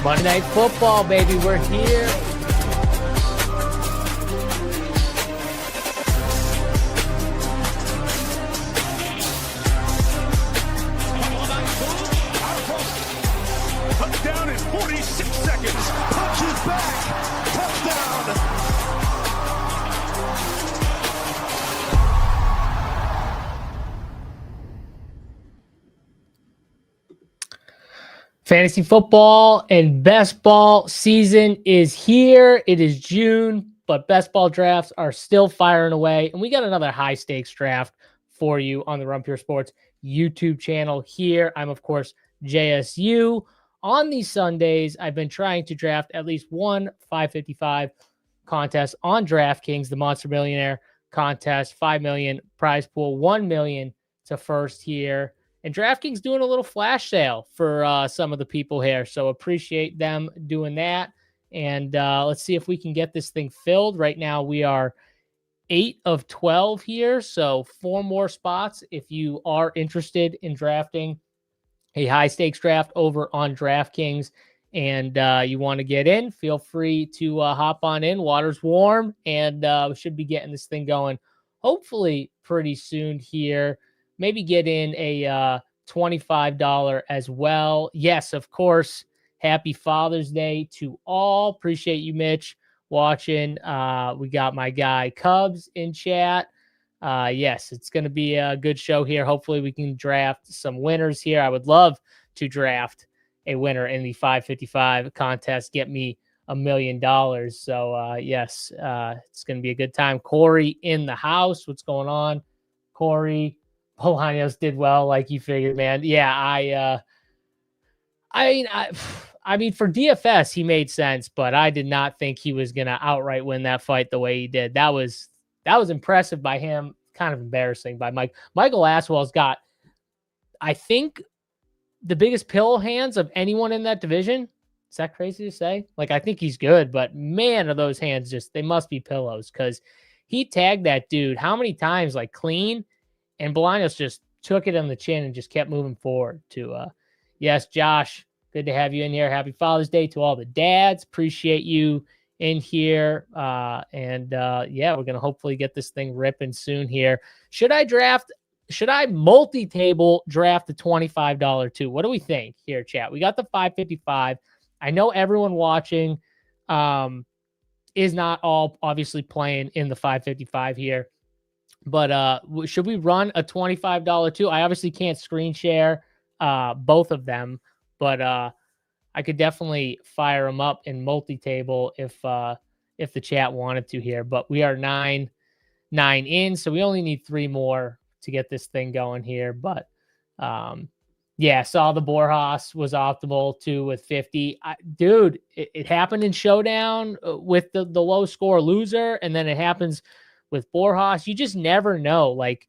Monday Night Football, baby. We're here. Touchdown in 46 seconds. Punches back. Touchdown. Fantasy football and best ball season is here. It is June, but best ball drafts are still firing away. And we got another high stakes draft for you on the Run Pure Sports YouTube channel here. I'm, of course, JSU. On these Sundays, I've been trying to draft at least one 555 contest on DraftKings, the Monster Millionaire contest, 5 million prize pool, 1 million to first here. And DraftKings doing a little flash sale for some of the people here. So appreciate them doing that. And let's see if we can get this thing filled. Right now we are 8 of 12 here. So 4 more spots if you are interested in drafting a high stakes draft over on DraftKings and you want to get in, feel free to hop on in. Water's warm and we should be getting this thing going hopefully pretty soon here. Maybe get in a $25 as well. Yes, of course. Happy Father's Day to all. Appreciate you, Mitch, watching. We got my guy Cubs in chat. Yes, it's going to be a good show here. Hopefully we can draft some winners here. I would love to draft a winner in the 555 contest. Get me $1 million. So, yes, it's going to be a good time. Corey in the house. What's going on, Corey? Bolaños did well, like you figured, man. Yeah, I mean, for DFS, he made sense, but I did not think he was gonna outright win that fight the way he did. That was impressive by him. Kind of embarrassing by Mike. Michael Aswell's got, I think, the biggest pill hands of anyone in that division. Is that crazy to say? Like, I think he's good, but man, are those hands they must be pillows because he tagged that dude how many times, like clean. And Bolaños just took it on the chin and just kept moving forward to, yes, Josh, good to have you in here. Happy Father's Day to all the dads. Appreciate you in here. Yeah, we're going to hopefully get this thing ripping soon here. Should I multi-table draft the $25 too? What do we think here, chat? We got the 555. I know everyone watching is not all obviously playing in the 555 here. But should we run a $25 too? I obviously can't screen share both of them, but I could definitely fire them up in multi-table if the chat wanted to here. But we are 9 in, so we only need 3 more to get this thing going here. But yeah, saw the Borjas was optimal too with 50. Dude, it happened in Showdown with the low score loser, and then it happens with Borjas. You just never know. Like,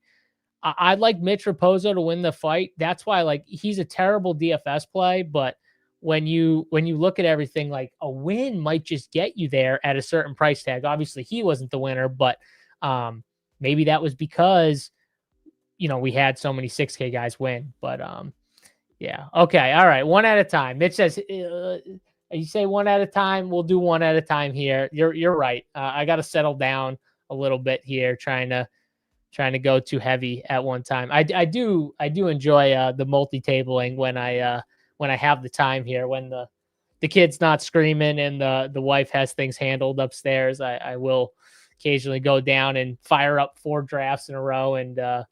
I'd like Mitch Raposo to win the fight. That's why, like, he's a terrible DFS play. But when you look at everything, like, a win might just get you there at a certain price tag. Obviously, he wasn't the winner, but maybe that was because, we had so many 6K guys win. But yeah. Okay. All right. One at a time. Mitch says, you say one at a time. We'll do one at a time here. You're right. I got to settle down a little bit here, trying to go too heavy at one time. I do enjoy the multi-tabling when I have the time here, when the kid's not screaming and the wife has things handled upstairs. I will occasionally go down and fire up 4 drafts in a row and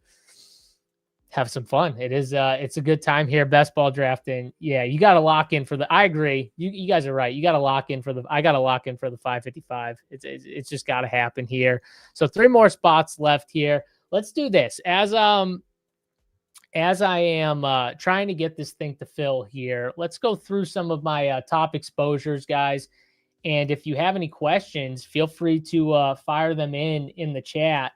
have some fun. It's a good time here. Best ball drafting. Yeah, you got to lock in for I agree. You guys are right. You got to lock in I got to lock in for the 555. It's just got to happen here. So 3 more spots left here. Let's do this. As I am trying to get this thing to fill here, let's go through some of my top exposures, guys. And if you have any questions, feel free to fire them in the chat.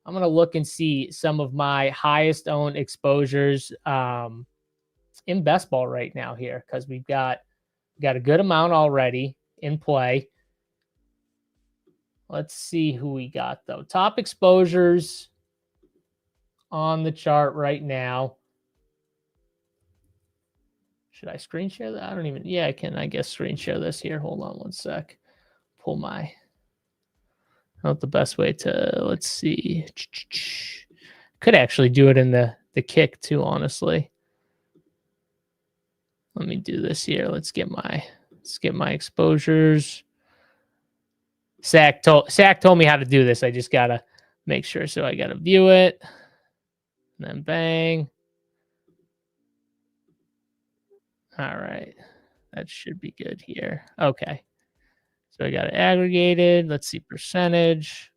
I'm going to look and see some of my highest owned exposures in best ball right now here, because we've got a good amount already in play. Let's see who we got, though. Top exposures on the chart right now. Should I screen share that? I don't even, yeah, I can, I guess, screen share this here. Hold on one sec. Pull my, not the best way to, let's see. Could actually do it in the kick too, honestly. Let me do this here. Let's get my exposures. Sack told me how to do this. I just gotta make sure. So I gotta view it. And then bang. All right. That should be good here. Okay. So I got it aggregated. Let's see percentage.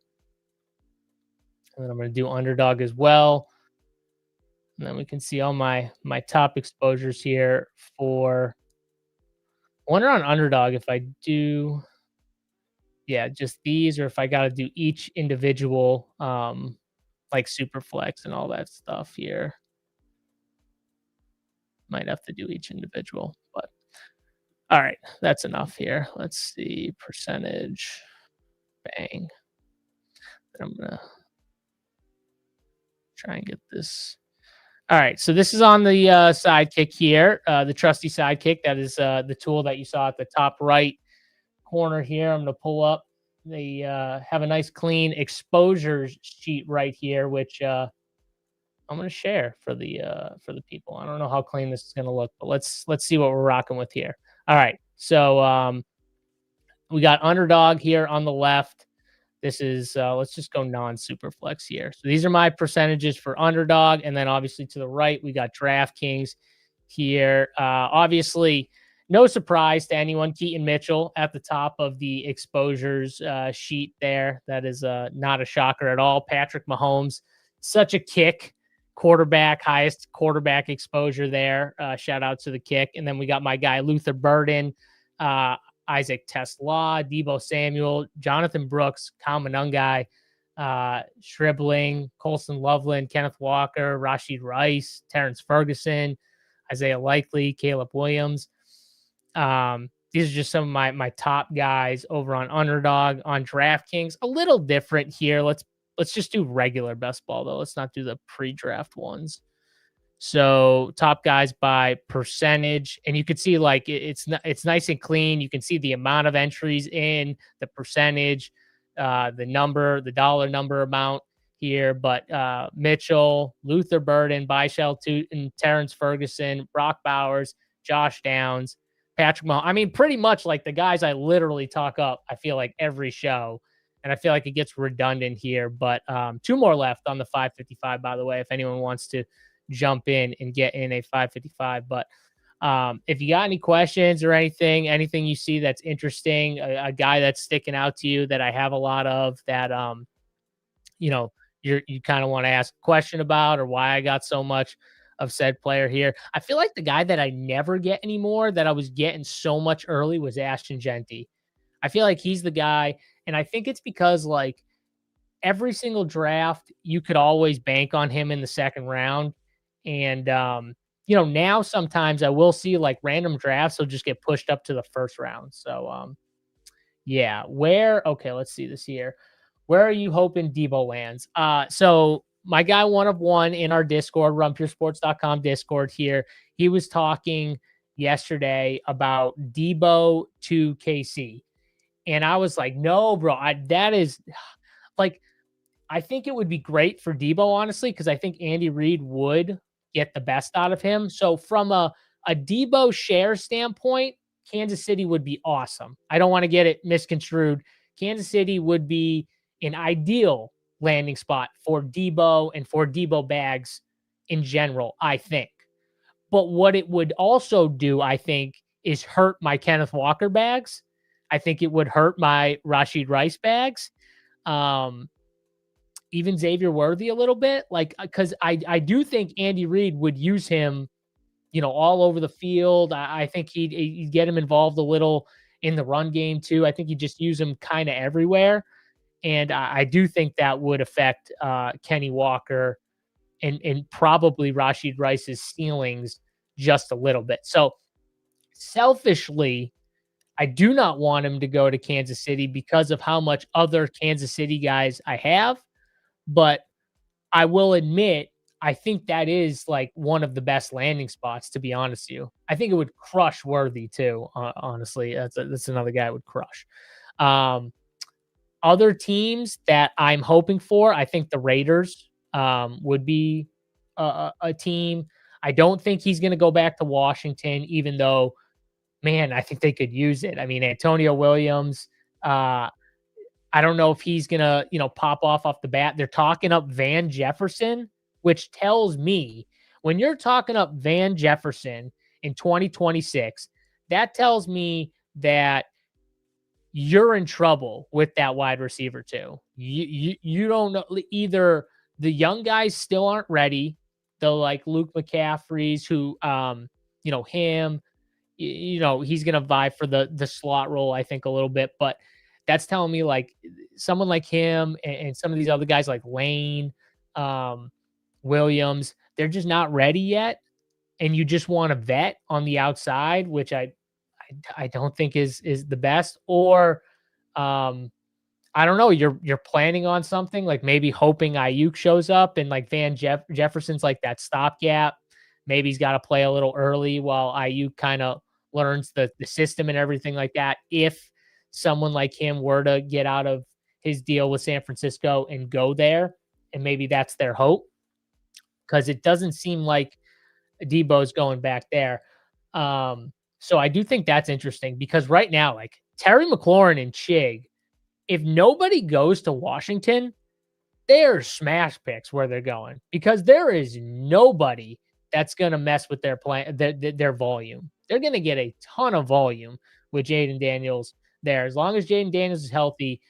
And then I'm going to do underdog as well. And then we can see all my top exposures here for. I wonder on underdog if I do, yeah, just these, or if I got to do each individual, like super flex and all that stuff here. Might have to do each individual, but all right, that's enough here. Let's see percentage. Bang. I'm gonna try and get this. All right, so this is on the sidekick here, the trusty sidekick. That is the tool that you saw at the top right corner here. I'm going to pull up. They have a nice clean exposures sheet right here, which I'm going to share for the people. I don't know how clean this is going to look, but let's see what we're rocking with here. All right, so we got underdog here on the left. This is, let's just go non-super flex here. So these are my percentages for underdog. And then obviously to the right, we got DraftKings here. Obviously, no surprise to anyone, Keaton Mitchell at the top of the exposures sheet there. That is not a shocker at all. Patrick Mahomes, such a kick. Quarterback, highest quarterback exposure there. Shout out to the kick. And then we got my guy, Luther Burden, Isaac Tesla, Deebo Samuel, Jonathan Brooks, Kyle Monangai, Shribling, Colson Loveland, Kenneth Walker, Rashid Rice, Terrence Ferguson, Isaiah Likely, Caleb Williams. These are just some of my top guys over on Underdog. On DraftKings, a little different here. Let's just do regular best ball though. Let's not do the pre-draft ones. So top guys by percentage, and you can see like it's nice and clean. You can see the amount of entries in the percentage, the dollar number amount here. But Mitchell, Luther Burden, Byshell Tootin, Terrence Ferguson, Brock Bowers, Josh Downs, Patrick Mahomes. I mean, pretty much like the guys I literally talk up, I feel like every show. And I feel like it gets redundant here. But 2 more left on the 555, by the way, if anyone wants to jump in and get in a 555. But if you got any questions or anything you see that's interesting, a guy that's sticking out to you that I have a lot of that, you kind of want to ask a question about, or why I got so much of said player here. I feel like the guy that I never get anymore that I was getting so much early was Ashton Genty. I feel like he's the guy. And I think it's because like every single draft, you could always bank on him in the second round. And, now sometimes I will see like random drafts will just get pushed up to the first round. So, yeah, okay, let's see this here. Where are you hoping Deebo lands? So my guy, one of one in our Discord, runpuresports.com Discord here, he was talking yesterday about Deebo to KC. And I was like, no, bro, that is like, I think it would be great for Deebo, honestly, because I think Andy Reid would get the best out of him. So from a Deebo share standpoint, Kansas City would be awesome. I don't want to get it misconstrued. Kansas City would be an ideal landing spot for Deebo and for Deebo bags in general, I think. But what it would also do, I think, is hurt my Kenneth Walker bags. I think it would hurt my Rashid Rice bags. Even Xavier Worthy a little bit, like, because I do think Andy Reid would use him, all over the field. I think he'd get him involved a little in the run game too. I think he'd just use him kind of everywhere. And I do think that would affect Kenny Walker and probably Rashid Rice's ceilings just a little bit. So selfishly, I do not want him to go to Kansas City because of how much other Kansas City guys I have. But I will admit, I think that is like one of the best landing spots, to be honest with you. I think it would crush Worthy too. Honestly, that's another guy I would crush. Um, Other teams that I'm hoping for, I think the Raiders would be a team. I don't think he's going to go back to Washington, even though, man, I think they could use it. I mean, Antonio Williams. I don't know if he's gonna, pop off the bat. They're talking up Van Jefferson, which tells me when you're talking up Van Jefferson in 2026, that tells me that you're in trouble with that wide receiver too. You don't know, either the young guys still aren't ready, the like Luke McCaffrey's who him, he's gonna vie for the slot role, I think, a little bit, but that's telling me like someone like him and some of these other guys like Lane, um, Williams, they're just not ready yet. And you just want a vet on the outside, which I don't think is the best. Or um, I don't know. You're planning on something like maybe hoping Ayuk shows up and like Jefferson's like that stopgap. Maybe he's got to play a little early while Ayuk kind of learns the system and everything like that. If someone like him were to get out of his deal with San Francisco and go there, and maybe that's their hope, because it doesn't seem like Debo's going back there. So I do think that's interesting because right now, like Terry McLaurin and Chig, if nobody goes to Washington, they're smash picks where they're going because there is nobody that's going to mess with their plan, their volume. They're going to get a ton of volume with Jaden Daniels there. As long as Jaden Daniels is healthy,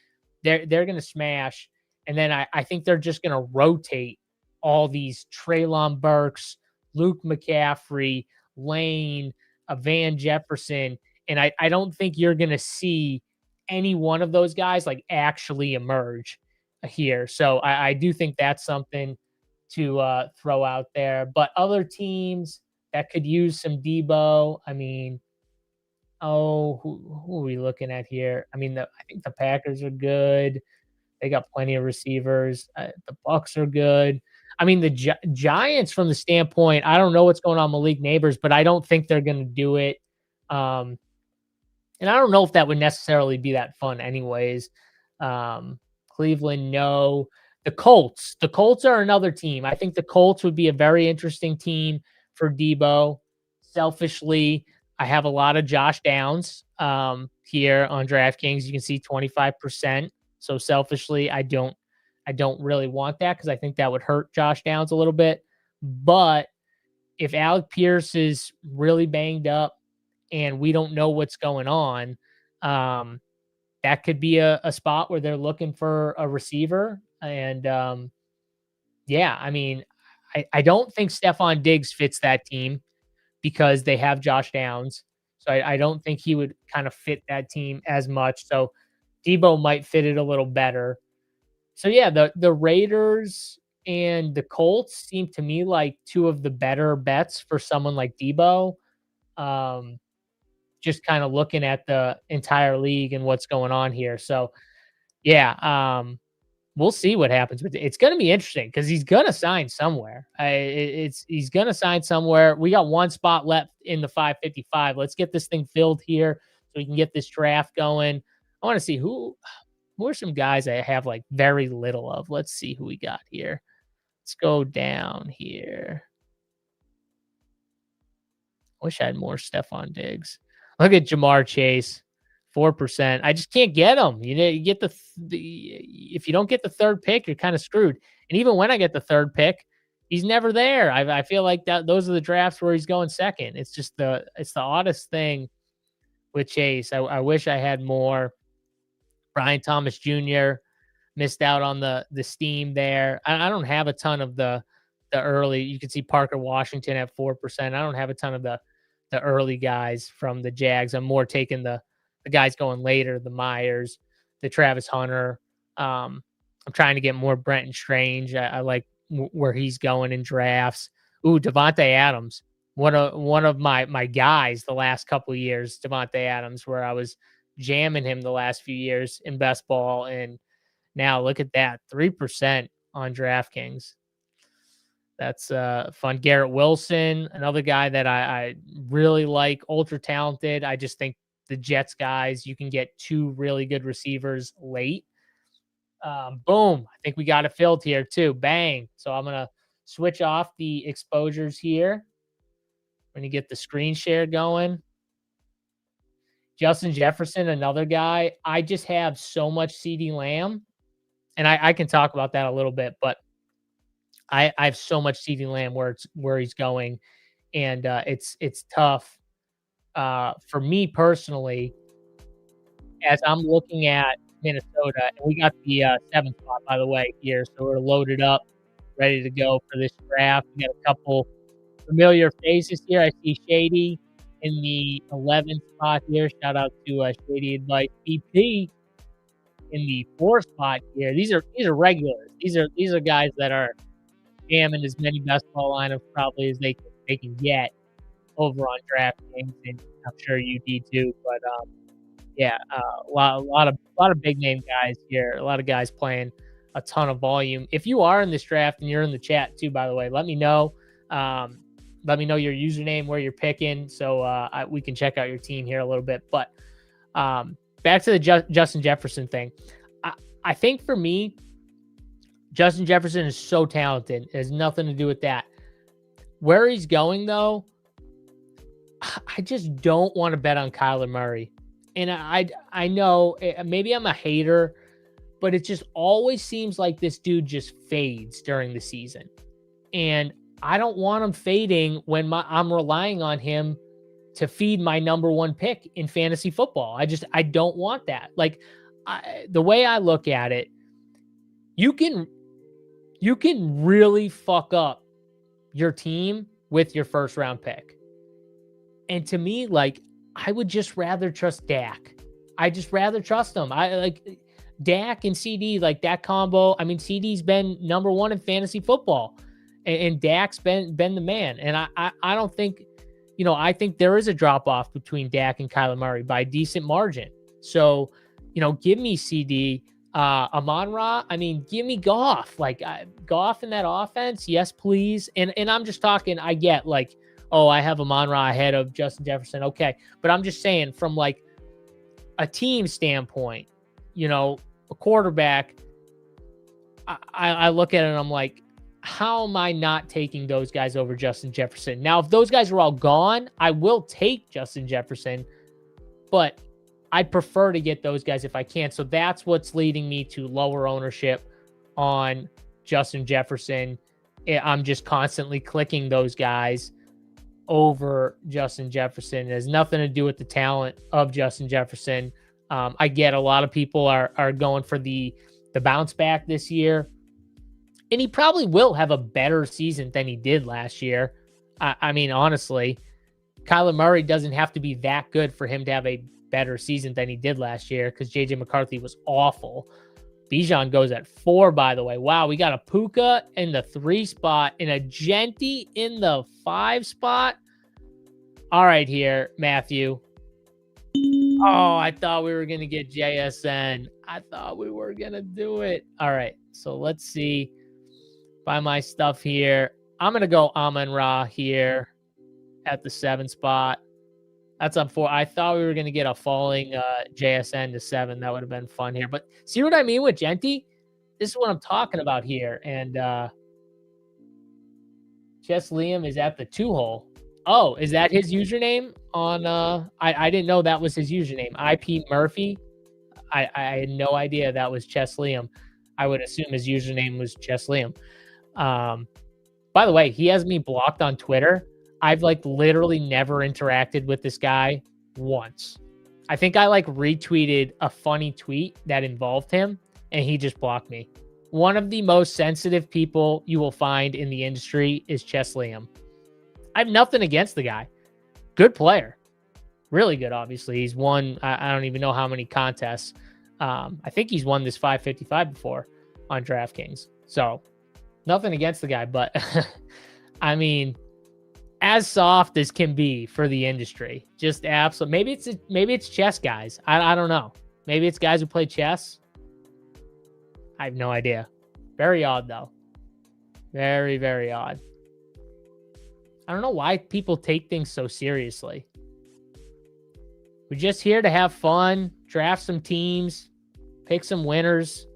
they're going to smash. And then I think they're just going to rotate all these Treylon Burks, Luke McCaffrey, Lane, Van Jefferson. And I don't think you're going to see any one of those guys like actually emerge here. So I do think that's something to throw out there. But other teams that could use some Debo, I mean, who are we looking at here? I mean, I think the Packers are good. They got plenty of receivers. The Bucks are good. I mean, the Giants, from the standpoint, I don't know what's going on Malik Neighbors, but I don't think they're going to do it. And I don't know if that would necessarily be that fun, anyways. Cleveland, no. The Colts are another team. I think the Colts would be a very interesting team for Debo. Selfishly, I have a lot of Josh Downs here on DraftKings. You can see 25%. So selfishly, I don't really want that because I think that would hurt Josh Downs a little bit. But if Alec Pierce is really banged up and we don't know what's going on, that could be a spot where they're looking for a receiver. And yeah, I mean, I don't think Stephon Diggs fits that team because they have Josh Downs. So I don't think he would kind of fit that team as much. So Debo might fit it a little better. So yeah, the Raiders and the Colts seem to me like two of the better bets for someone like Debo. Just kind of looking at the entire league and what's going on here. So yeah, we'll see what happens with it. It's going to be interesting because he's going to sign somewhere. He's going to sign somewhere. We got one spot left in the 555. Let's get this thing filled here so we can get this draft going. I want to see who are some guys I have like very little of. Let's see who we got here. Let's go down here. Wish I had more Stephon Diggs. Look at Jamar Chase, 4%. I just can't get him. You get the if you don't get the third pick, you're kind of screwed. And even when I get the third pick, he's never there. I feel like that those are the drafts where he's going second. It's just the oddest thing with Chase. I wish I had more. Brian Thomas Jr. missed out on the steam there. I don't have a ton of the early. You can see Parker Washington at 4%. I don't have a ton of the early guys from the Jags. I'm more taking the guys going later, the Myers, the Travis Hunter. I'm trying to get more Brenton Strange. I like where he's going in drafts. Ooh, Devontae Adams, one of my guys the last couple of years. Devontae Adams, where I was jamming him the last few years in best ball, and now look at that, 3% on DraftKings. That's fun. Garrett Wilson, another guy that I really like, ultra talented. I just think the Jets guys, you can get two really good receivers late. Boom. I think we got it filled here too. Bang. So I'm going to switch off the exposures here. When you get the screen share going. Justin Jefferson, another guy. I just have so much CD Lamb, and I can talk about that a little bit, but I have so much CD Lamb where he's going, and it's tough for me personally as I'm looking at Minnesota, and we got the 7th spot by the way here, so we're loaded up, ready to go for this draft. We got a couple familiar faces here. I see Shady in the 11th spot here. Shout out to Shady Advice BP in the 4th spot here. These are regulars. These are guys that are jamming as many best ball lineups probably as they can get over on DraftKings, and I'm sure you do too. But yeah, a lot of big name guys here. A lot of guys playing a ton of volume. If you are in this draft and you're in the chat too, by the way, let me know. Let me know your username, where you're picking, so we can check out your team here a little bit. But back to the Justin Jefferson thing. I think for me, Justin Jefferson is so talented. It has nothing to do with that. Where he's going, though, I just don't want to bet on Kyler Murray. And I know maybe I'm a hater, but it just always seems like this dude just fades during the season. And I don't want him fading when I'm relying on him to feed my number one pick in fantasy football. I don't want that. Like the way I look at it, you can really fuck up your team with your first round pick. And to me, like, I would just rather trust Dak. I just rather trust him. I like Dak and CD, like that combo. I mean, CD's been number one in fantasy football, and Dak's been the man. And I don't think, I think there is a drop off between Dak and Kyler Murray by a decent margin. So, give me CD. Amon-Ra, I mean, give me Goff. Like Goff in that offense, yes, please. And I'm just talking, I get like, oh, I have Amon-Ra ahead of Justin Jefferson. Okay. But I'm just saying from like a team standpoint, a quarterback, I look at it and I'm like, how am I not taking those guys over Justin Jefferson? Now, if those guys are all gone, I will take Justin Jefferson, but I'd prefer to get those guys if I can. So that's what's leading me to lower ownership on Justin Jefferson. I'm just constantly clicking those guys over Justin Jefferson. It has nothing to do with the talent of Justin Jefferson. I get a lot of people are going for the bounce back this year, and he probably will have a better season than he did last year. I mean, honestly, Kyler Murray doesn't have to be that good for him to have a better season than he did last year, because JJ McCarthy was awful. Bijan goes at 4, by the way. Wow, we got a Puka in the 3 spot and a Genti in the 5 spot. All right here, Matthew. Oh, I thought we were going to get JSN. I thought we were going to do it. All right, so let's see. By my stuff here, I'm going to go Amon-Ra here at the 7 spot. That's up 4. I thought we were going to get a falling JSN to 7. That would have been fun here. But see what I mean with Genti? This is what I'm talking about here. And Chess Liam is at the 2 hole. Oh, is that his username on I didn't know that was his username. IP Murphy. I had no idea that was Chess Liam. I would assume his username was Chess Liam. By the way, he has me blocked on Twitter. I've like literally never interacted with this guy once. I think I like retweeted a funny tweet that involved him, and he just blocked me. One of the most sensitive people you will find in the industry is Chess Liam. I have nothing against the guy. Good player. Really good, obviously. He's won, I don't even know how many contests. I think he's won this 555 before on DraftKings. So nothing against the guy, but I mean, as soft as can be for the industry. Just absolute. Maybe it's chess guys. I don't know. Maybe it's guys who play chess. I have no idea. Very odd though. Very, very odd. I don't know why people take things so seriously. We're just here to have fun, draft some teams, pick some winners,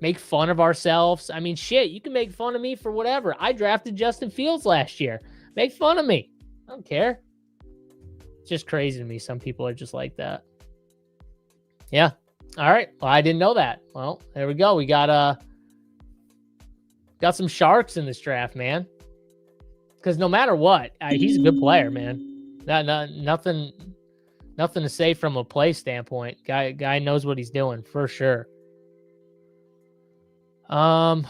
make fun of ourselves. I mean, shit, you can make fun of me for whatever. I drafted Justin Fields last year. Make fun of me. I don't care. It's just crazy to me. Some people are just like that. Yeah. All right. Well, I didn't know that. Well, there we go. We got some sharks in this draft, man. Because no matter what, he's a good player, man. Nothing to say from a play standpoint. Guy knows what he's doing for sure. So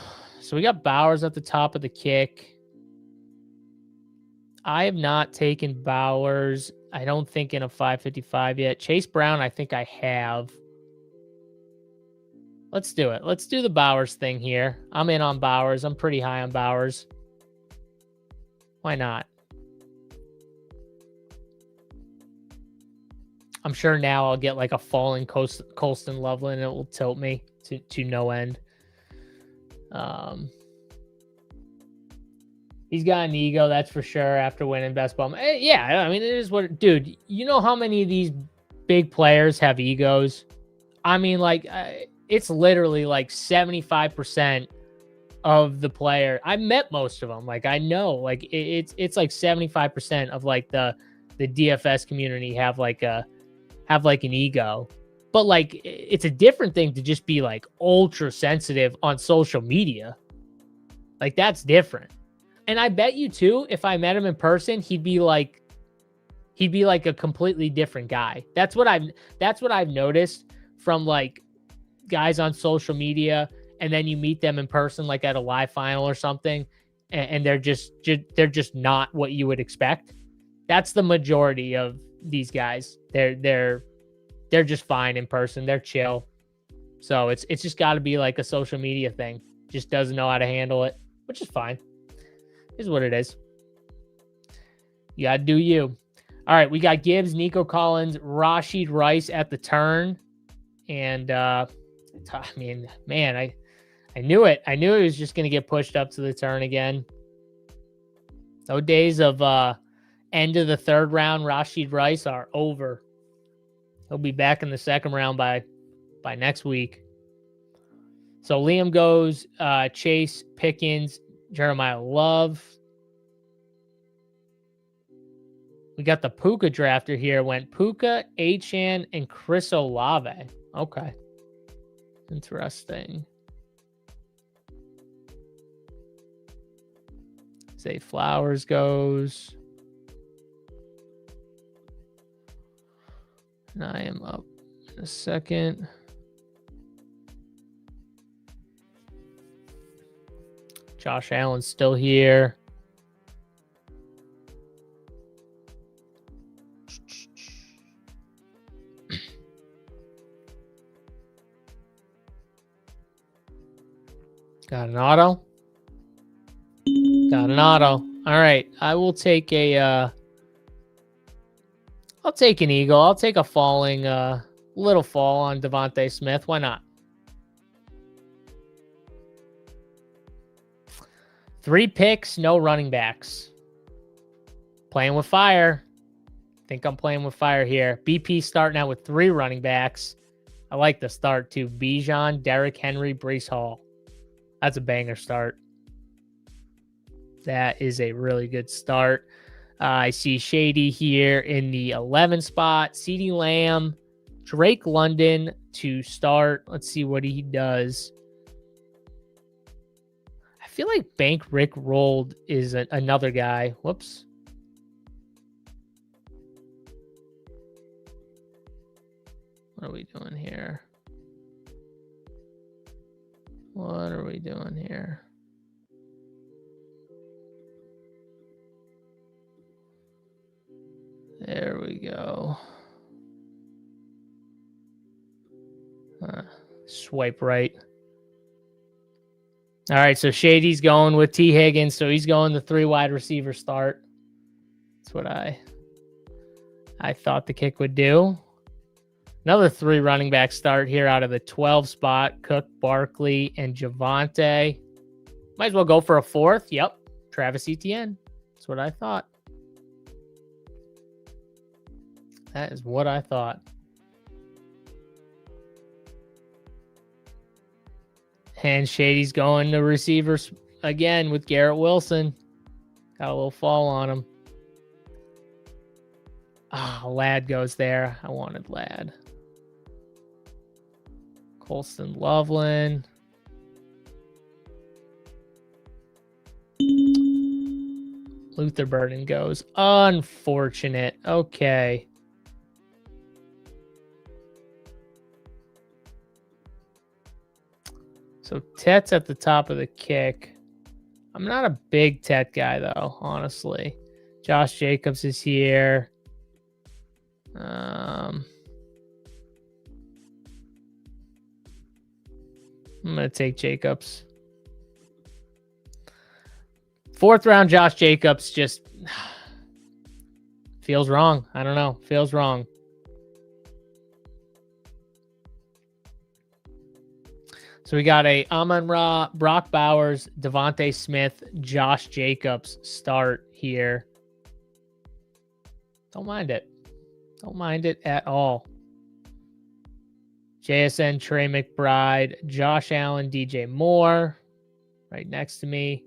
we got Bowers at the top of the kick. I have not taken Bowers, I don't think, in a 555 yet. Chase Brown, I think I have. Let's do it. Let's do the Bowers thing here. I'm in on Bowers. I'm pretty high on Bowers. Why not? I'm sure now I'll get like a falling Colston Loveland and it will tilt me to no end. He's got an ego, that's for sure, after winning Best Ball. Yeah, I mean, it is what... Dude, you know how many of these big players have egos? I mean, like, it's literally like 75% of the player. I met most of them. Like, I know, like, it's like 75% of like the DFS community have like an ego. But like, it's a different thing to just be like ultra sensitive on social media. Like, that's different. And I bet you too, if I met him in person, he'd be like a completely different guy. That's what I've noticed from like guys on social media, and then you meet them in person, like at a live final or something, and they're just not what you would expect. That's the majority of these guys. They're just fine in person. They're chill. So it's just got to be like a social media thing. Just doesn't know how to handle it, which is fine. Is what it is. You got to do you. All right, we got Gibbs, Nico Collins, Rashid Rice at the turn. And, I mean, man, I knew it. I knew it was just going to get pushed up to the turn again. No days of end of the third round Rashid Rice are over. He'll be back in the second round by next week. So Liam goes, Chase, Pickens, Jeremiah Love. We got the Puka drafter here. Went Puka, Achane, and Chris Olave. Okay. Interesting. Zay Flowers goes. And I am up in a second. Josh Allen's still here. Got an auto. Got an auto. All right. I will take I'll take an eagle. I'll take a falling, little fall on Devontae Smith. Why not? 3 picks, no running backs. Playing with fire. Think I'm playing with fire here. BP starting out with 3 running backs. I like the start too. Bijan, Derrick Henry, Breece Hall. That's a banger start. That is a really good start. I see Shady here in the 11 spot. CeeDee Lamb, Drake London to start. Let's see what he does. I feel like Bank Rick rolled is another guy. Whoops. What are we doing here? What are we doing here? There we go. Swipe right. All right, so Shady's going with T. Higgins, so he's going the 3 wide receiver start. That's what I thought the kick would do. Another 3 running back start here out of the 12 spot. Cook, Barkley, and Javonte. Might as well go for a fourth. Yep. Travis Etienne. That's what I thought. That is what I thought. And Shady's going to receivers again with Garrett Wilson. Got a little fall on him. Ladd goes there. I wanted Ladd. Colston Loveland. Luther Burden goes. Unfortunate. Okay. So Tet's at the top of the kick. I'm not a big Tet guy, though, honestly. Josh Jacobs is here. I'm going to take Jacobs. Fourth round, Josh Jacobs just feels wrong. I don't know. Feels wrong. So we got a Amon-Ra, Brock Bowers, Devontae Smith, Josh Jacobs start here. Don't mind it. Don't mind it at all. JSN, Trey McBride, Josh Allen, DJ Moore right next to me.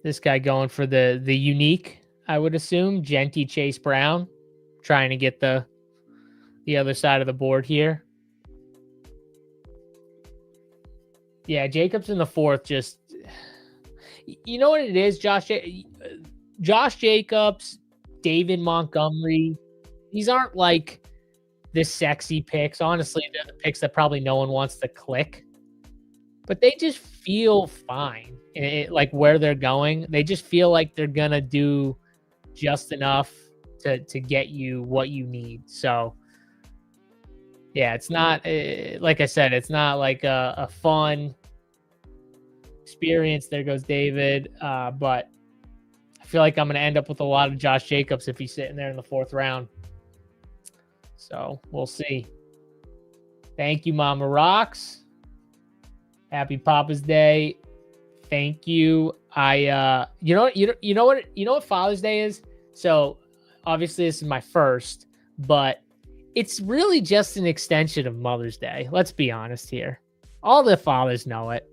This guy going for the unique, I would assume. Genty Chase Brown, trying to get the other side of the board here. Yeah, Jacobs in the fourth. Just, you know what it is, Josh Jacobs, David Montgomery. These aren't like the sexy picks. Honestly, they're the picks that probably no one wants to click. But they just feel fine. Like where they're going, they just feel like they're gonna do just enough to get you what you need. So yeah, it's not like I said, it's not like a fun experience. There goes David, but I feel like I'm gonna end up with a lot of Josh Jacobs if he's sitting there in the fourth round. So we'll see. Thank you, Mama Rocks. Happy Papa's Day. Thank you. You know what Father's Day is? So obviously this is my first, but it's really just an extension of Mother's Day. Let's be honest here. All the fathers know it.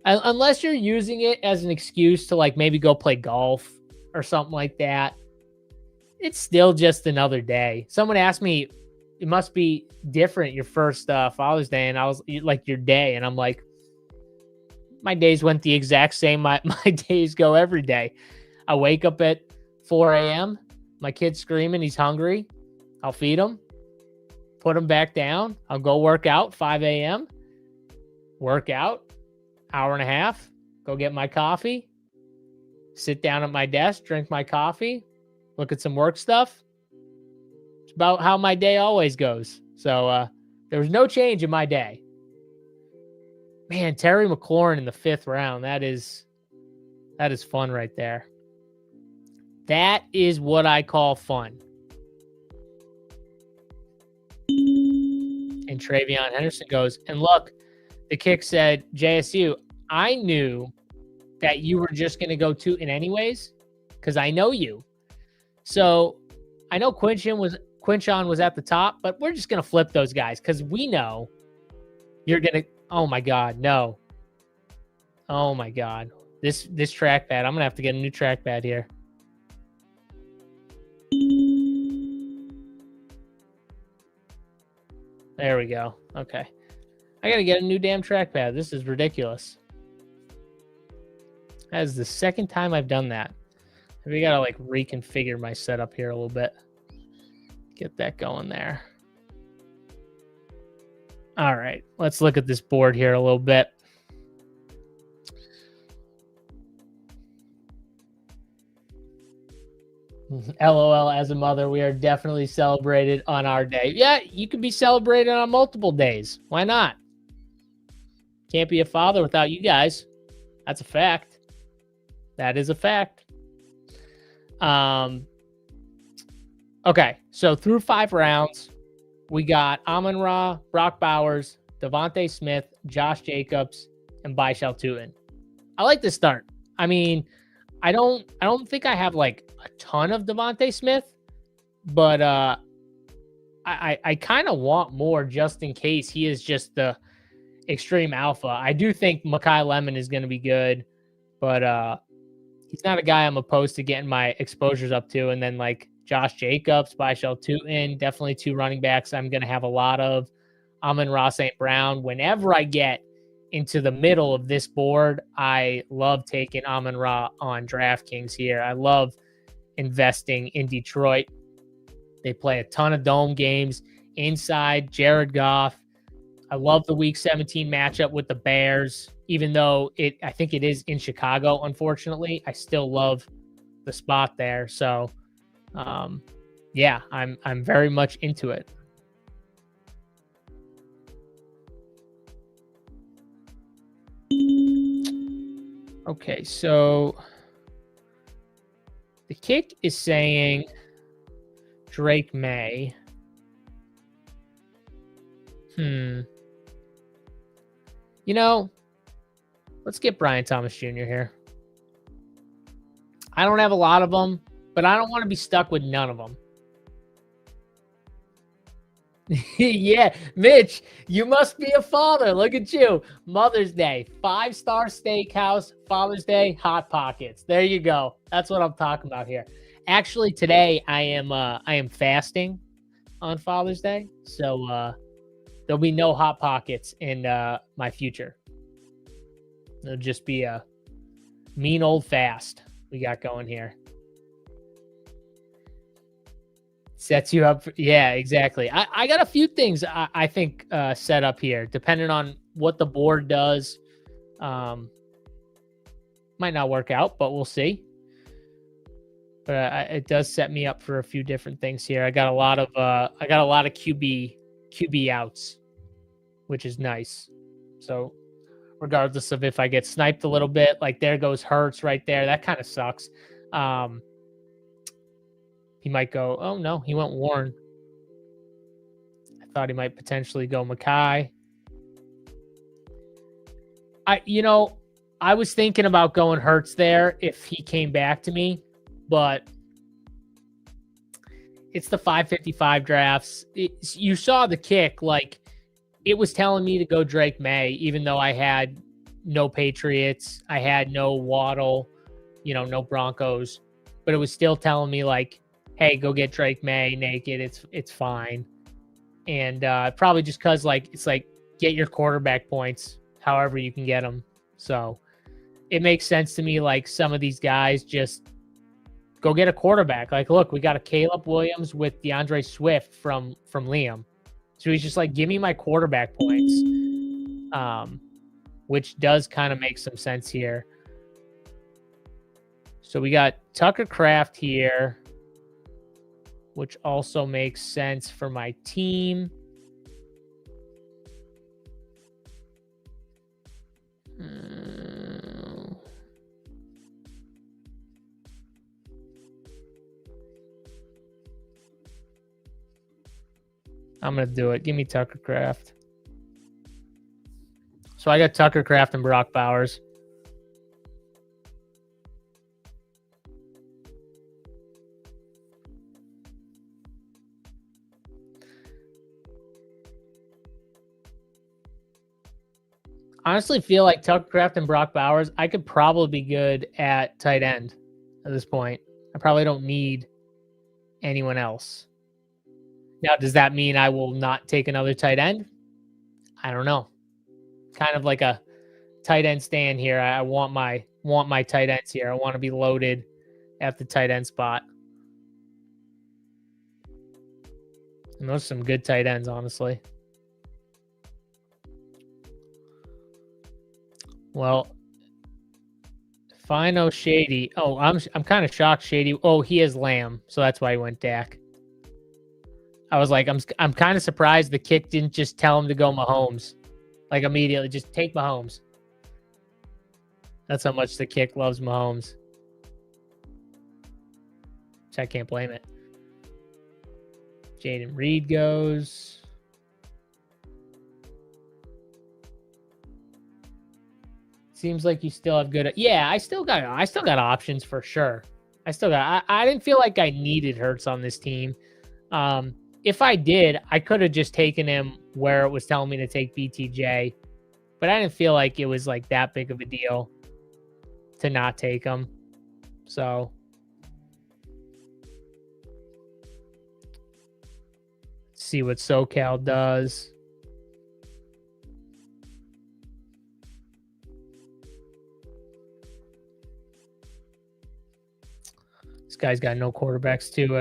Unless you're using it as an excuse to like maybe go play golf or something like that. It's still just another day. Someone asked me, it must be different your first Father's Day, and I was like, your day, and I'm like, my days went the exact same. My days go every day. I wake up at 4 a.m. My kid's screaming. He's hungry. I'll feed him. Put him back down. I'll go work out 5 a.m. Work out. Hour and a half. Go get my coffee. Sit down at my desk. Drink my coffee. Look at some work stuff. It's about how my day always goes. So there was no change in my day. Man, Terry McLaurin in the fifth round. That is fun right there. That is what I call fun. And Travion Henderson goes, and look, the kick said, JSU, I knew that you were just going to go Tootin anyways, because I know you. So I know Quinshon was at the top, but we're just going to flip those guys because we know you're going to. Oh my God, no. Oh my God. This trackpad, I'm going to have to get a new trackpad here. There we go. Okay. I got to get a new damn trackpad. This is ridiculous. That is the second time I've done that. We got to like reconfigure my setup here a little bit. Get that going there. All right, let's look at this board here a little bit. LOL, as a mother, we are definitely celebrated on our day. Yeah, you could be celebrated on multiple days. Why not? Can't be a father without you guys. That's a fact. That is a fact. Okay, so through 5 rounds, we got Amon-Ra, Brock Bowers, Devontae Smith, Josh Jacobs, and Baishal Tutin. I like this start. I mean, I don't think I have like a ton of Devontae Smith, but I kind of want more just in case he is just the extreme alpha. I do think Mekhi Lemon is going to be good, but he's not a guy I'm opposed to getting my exposures up to. And then like Josh Jacobs, Baishal Tutin, definitely 2 running backs I'm going to have a lot of. Amon-Ra St. Brown. Whenever I get into the middle of this board, I love taking Amon-Ra on DraftKings here. I love investing in Detroit. They play a ton of dome games inside. Jared Goff. I love the Week 17 matchup with the Bears, even though I think it is in Chicago. Unfortunately, I still love the spot there. So, yeah, I'm very much into it. Okay, so the kick is saying Drake May. You know, let's get Brian Thomas Jr. here. I don't have a lot of them, but I don't want to be stuck with none of them. Yeah, Mitch, you must be a father. Look at you. Mother's Day, 5-star steakhouse. Father's Day, Hot Pockets. There you go. That's what I'm talking about here. Actually, today I am fasting on Father's Day, so there'll be no Hot Pockets in my future. It'll just be a mean old fast we got going here. Sets you up. Yeah, exactly. I got a few things I think set up here, depending on what the board does. Might not work out, but we'll see. But it does set me up for a few different things here. I got a lot of QB outs, which is nice. So regardless of if I get sniped a little bit, like there goes Hurts right there. That kind of sucks. He might go, oh no, he went Warren. I thought he might potentially go Mekhi. I was thinking about going Hurts there if he came back to me, but it's the 555 drafts. You saw the kick, like it was telling me to go Drake May, even though I had no Patriots, I had no Waddle, no Broncos, but it was still telling me like, hey, go get Drake May naked. It's fine. And probably just because it's like get your quarterback points however you can get them. So it makes sense to me. Like some of these guys just go get a quarterback. Like, look, we got a Caleb Williams with DeAndre Swift from Liam. So he's just like, give me my quarterback points, which does kind of make some sense here. So we got Tucker Kraft here, which also makes sense for my team. I'm going to do it. Give me Tucker Kraft. So I got Tucker Kraft and Brock Bowers. Honestly feel like Tucker Kraft and Brock Bowers, I could probably be good at tight end at this point. I probably don't need anyone else. Now, does that mean I will not take another tight end? I don't know. Kind of like a tight end stand here. I want my tight ends here. I want to be loaded at the tight end spot. And those are some good tight ends, honestly. Well, Fino Shady. Oh, I'm kind of shocked. Shady. Oh, he has Lamb, so that's why he went Dak. I was like, I'm kind of surprised the kick didn't just tell him to go Mahomes, like immediately. Just take Mahomes. That's how much the kick loves Mahomes. So I can't blame it. Jaden Reed goes. Seems like you still have good. Yeah, I still got options for sure. I didn't feel like I needed Hurts on this team. If I did, I could have just taken him where it was telling me to take BTJ, but I didn't feel like it was like that big of a deal to not take him. So let's see what SoCal does. This guy's got no quarterbacks too.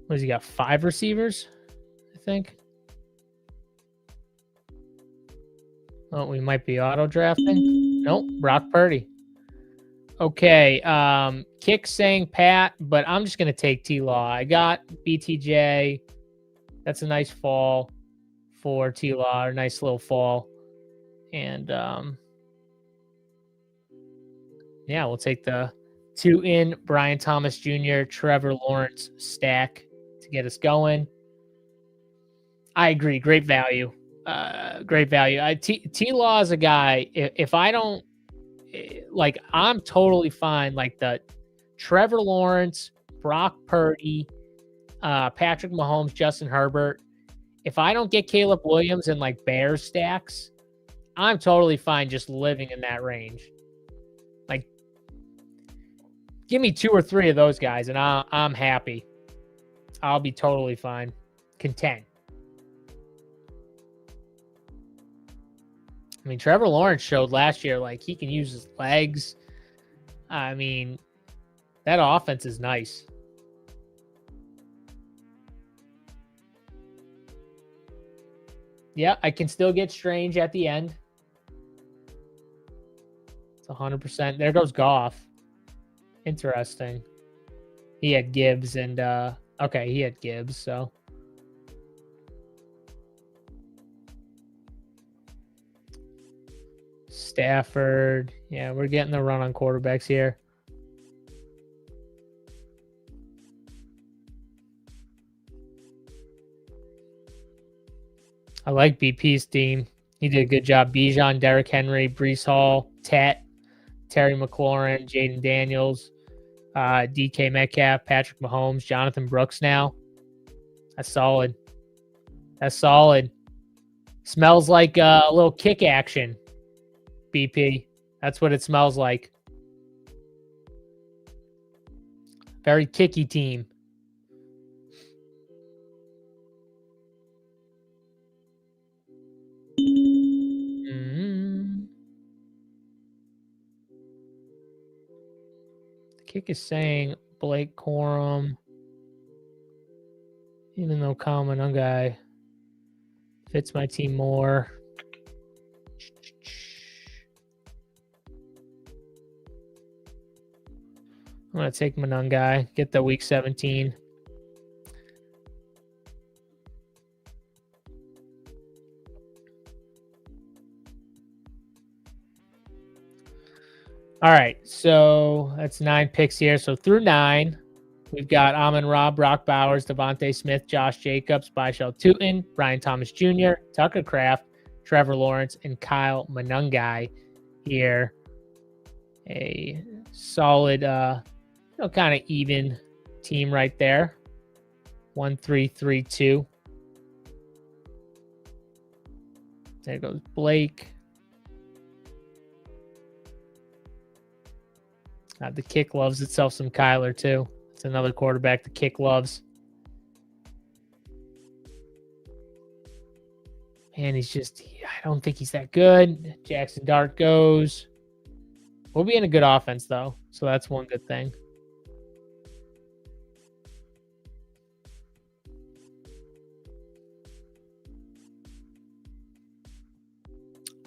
What does he got? 5 receivers, I think. Oh, we might be auto drafting. Nope, Brock Purdy. Okay, Kick saying Pat, but I'm just gonna take T-Law. I got BTJ. That's a nice fall for T-Law, a nice little fall. And yeah, we'll take the 2-in Brian Thomas Jr., Trevor Lawrence stack to get us going. I agree. Great value. Great value. T-Law is a guy, if I don't, like, I'm totally fine. Like the Trevor Lawrence, Brock Purdy, Patrick Mahomes, Justin Herbert. If I don't get Caleb Williams and like Bears stacks, I'm totally fine just living in that range. Like, give me 2 or 3 of those guys, and I'm happy. I'll be totally fine, content. I mean, Trevor Lawrence showed last year like he can use his legs. I mean, that offense is nice. Yeah, I can still get Strange at the end. It's 100%. There goes Goff. Interesting. He had Gibbs and okay, he had Gibbs, so Stafford. Yeah, we're getting the run on quarterbacks here. I like BP's team. He did a good job. Bijan, Derrick Henry, Brees Hall, Tet, Terry McLaurin, Jaden Daniels, DK Metcalf, Patrick Mahomes, Jonathan Brooks now. That's solid. That's solid. Smells like a little kick action, BP. That's what it smells like. Very kicky team. The kick is saying Blake Corum, even though Common guy fits my team more. I'm going to take Manungai, get the week 17. All right, so that's 9 picks here. So through 9, we've got Amon-Ra, Brock Bowers, Devontae Smith, Josh Jacobs, Byshell Tootin, Brian Thomas Jr., Tucker Kraft, Trevor Lawrence, and Kyle Manungai here. A solid, kind of even team right there. 1-3-3-2. There goes Blake. The kick loves itself some Kyler, too. It's another quarterback the kick loves. And he's just, I don't think he's that good. Jackson Dart goes. We'll be in a good offense, though. So that's one good thing.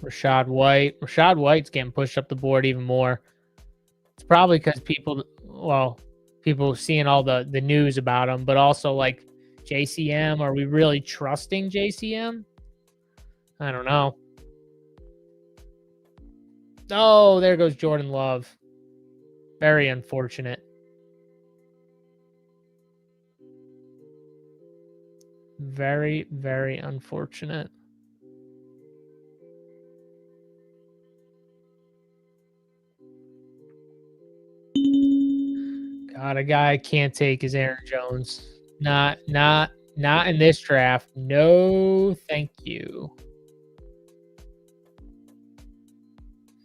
Rashad White. Rashad White's getting pushed up the board even more. It's probably because people seeing all the news about him, but also like JCM. Are we really trusting JCM? I don't know. Oh, there goes Jordan Love. Very unfortunate. Very, very unfortunate. God, a guy I can't take is Aaron Jones. Not in this draft. No, thank you.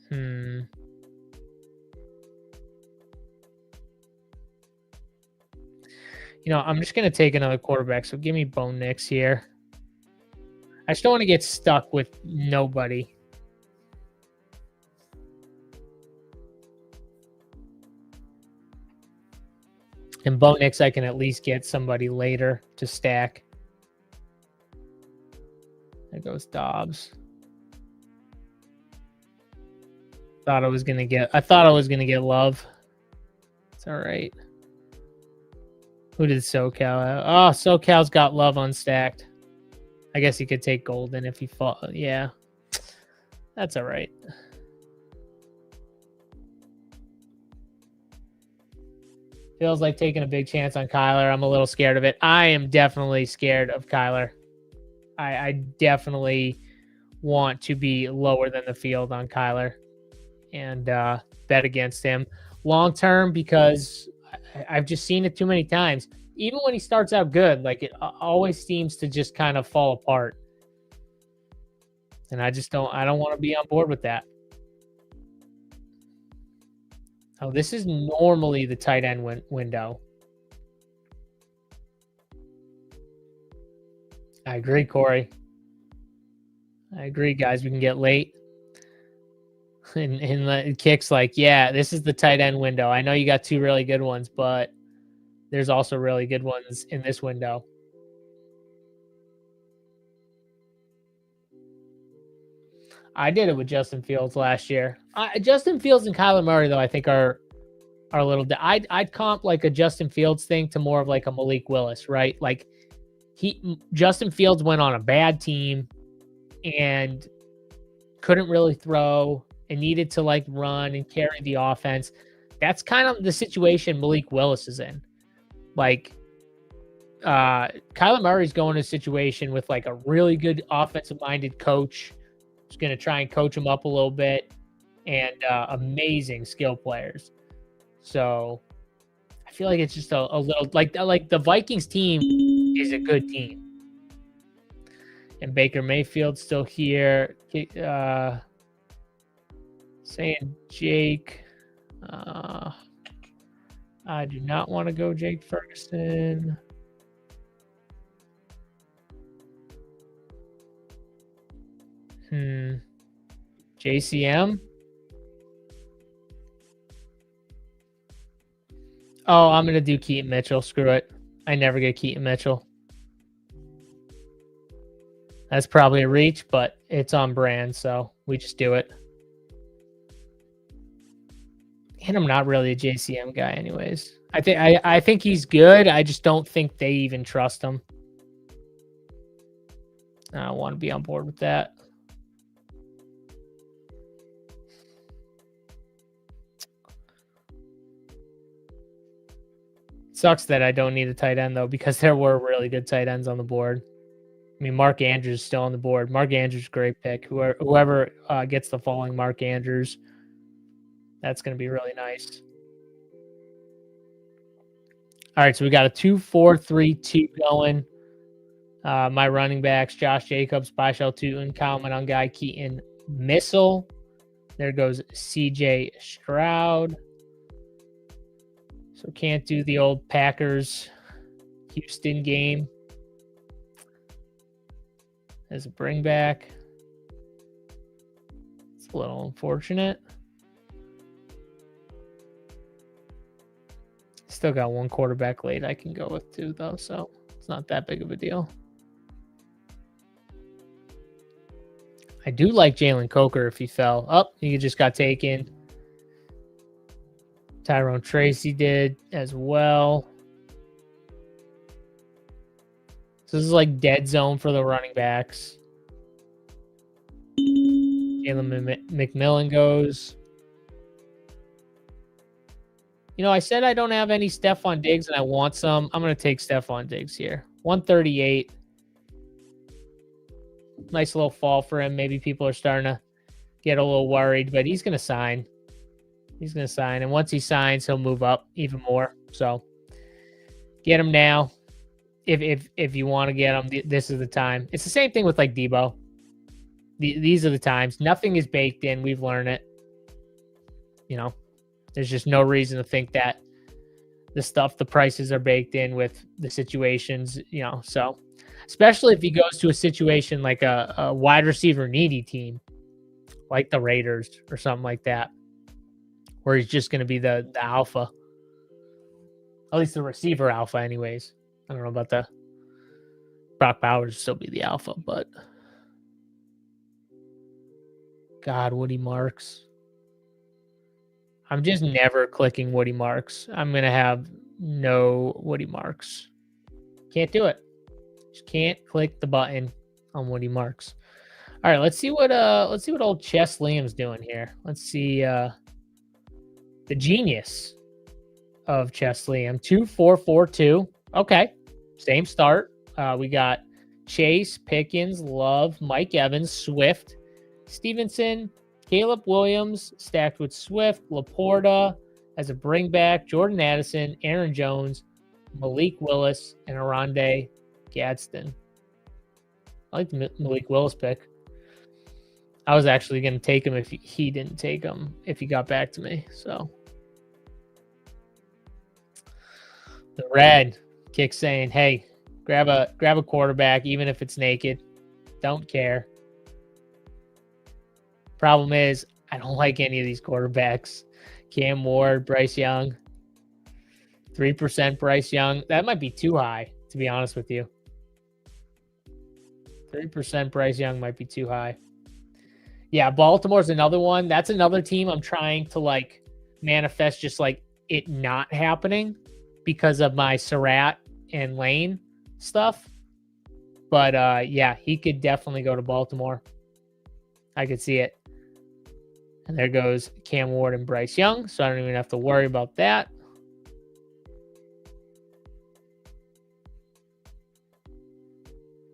You know, I'm just gonna take another quarterback. So give me Bo Nix here. I just don't want to get stuck with nobody. And Bo Nix, I can at least get somebody later to stack. There goes Dobbs. I thought I was gonna get Love. It's all right. Who did SoCal have? Oh, SoCal's got Love unstacked. I guess he could take Golden if he fought. Yeah. That's all right. Feels like taking a big chance on Kyler. I'm a little scared of it. I am definitely scared of Kyler. I definitely want to be lower than the field on Kyler and bet against him long term because I've just seen it too many times. Even when he starts out good, like it always seems to just kind of fall apart. And I don't want to be on board with that. Oh, this is normally the tight end window. I agree, Corey. I agree, guys. We can get late. And the Kick's like, yeah, this is the tight end window. I know you got two really good ones, but there's also really good ones in this window. I did it with Justin Fields last year. Justin Fields and Kyler Murray, though, I think are a little. I'd comp like a Justin Fields thing to more of like a Malik Willis, right? Like Justin Fields went on a bad team and couldn't really throw and needed to like run and carry the offense. That's kind of the situation Malik Willis is in. Like Kyler Murray's going to a situation with like a really good offensive-minded coach who's going to try and coach him up a little bit and amazing skill players. So I feel like it's just a little like the Vikings team is a good team. And Baker Mayfield's still here. Saying Jake. I do not want to go Jake Ferguson. JCM. Oh, I'm going to do Keaton Mitchell. Screw it. I never get Keaton Mitchell. That's probably a reach, but it's on brand, so we just do it. And I'm not really a JCM guy anyways. I think he's good. I just don't think they even trust him. I want to be on board with that. Sucks that I don't need a tight end, though, because there were really good tight ends on the board. I mean, Mark Andrews is still on the board. Mark Andrews, great pick. Whoever gets the following Mark Andrews, that's going to be really nice. All right, so we got a 2-4-3-2 going. My running backs, Josh Jacobs, Byshell Tootin, Kyle Monangai, Keaton Missile. There goes CJ Stroud. So can't do the old Packers Houston game as a bring back. It's a little unfortunate. Still got one quarterback late I can go with too, though, so it's not that big of a deal. I do like Jalen Coker if he fell. Oh, he just got taken. Tyrone Tracy did as well. So this is like dead zone for the running backs. Jalen McMillan goes. You know, I said I don't have any Stephon Diggs and I want some. I'm going to take Stephon Diggs here. 138. Nice little fall for him. Maybe people are starting to get a little worried, but he's going to sign. He's going to sign. And once he signs, he'll move up even more. So get him now. If you want to get him, this is the time. It's the same thing with like Debo. These are the times. Nothing is baked in. We've learned it. You know, there's just no reason to think that the prices are baked in with the situations, you know. So especially if he goes to a situation like a wide receiver needy team, like the Raiders or something like that, where he's just going to be the alpha. At least the receiver alpha anyways. I don't know about the Brock Bowers still be the alpha, but God, Woody Marks. I'm just never clicking Woody Marks. I'm going to have no Woody Marks. Can't do it. Just can't click the button on Woody Marks. All right, let's see what old Chess Liam's doing here. Let's see the genius of Chess Liam. 2-4-4-2. Okay. Same start. We got Chase, Pickens, Love, Mike Evans, Swift, Stevenson, Caleb Williams, stacked with Swift, Laporta as a bringback, Jordan Addison, Aaron Jones, Malik Willis, and Arande Gadsden. I like the Malik Willis pick. I was actually going to take him if he didn't take him, if he got back to me. So the red kick saying, hey, grab a quarterback, even if it's naked. Don't care. Problem is, I don't like any of these quarterbacks. Cam Ward, Bryce Young. 3% Bryce Young. That might be too high, to be honest with you. 3% Bryce Young might be too high. Yeah, Baltimore's another one. That's another team I'm trying to like manifest just like it not happening because of my Surratt and Lane stuff. But yeah, he could definitely go to Baltimore. I could see it. And there goes Cam Ward and Bryce Young, so I don't even have to worry about that.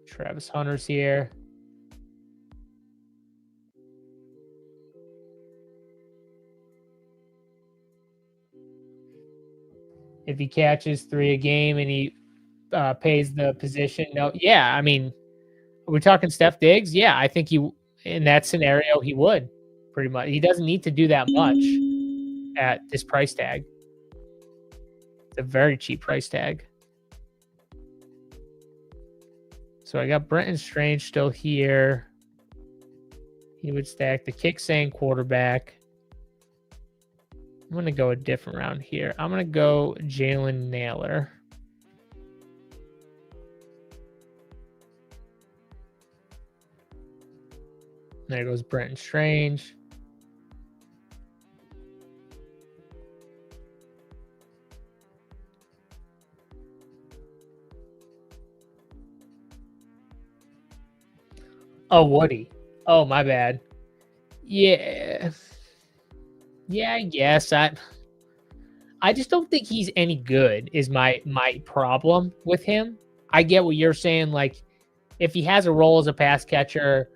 Travis Hunter's here. If he catches 3 a game and he pays the position, no, yeah, I mean, are we talking Steph Diggs? Yeah, I think he, in that scenario, he would pretty much. He doesn't need to do that much at this price tag. It's a very cheap price tag. So I got Brenton Strange still here. He would stack the kick saying quarterback. I'm going to go a different round here. I'm going to go Jalen Naylor. There goes Brenton Strange. Oh, Woody. Oh, my bad. Yeah. Yeah, I guess. I just don't think he's any good is my problem with him. I get what you're saying. Like, if he has a role as a pass catcher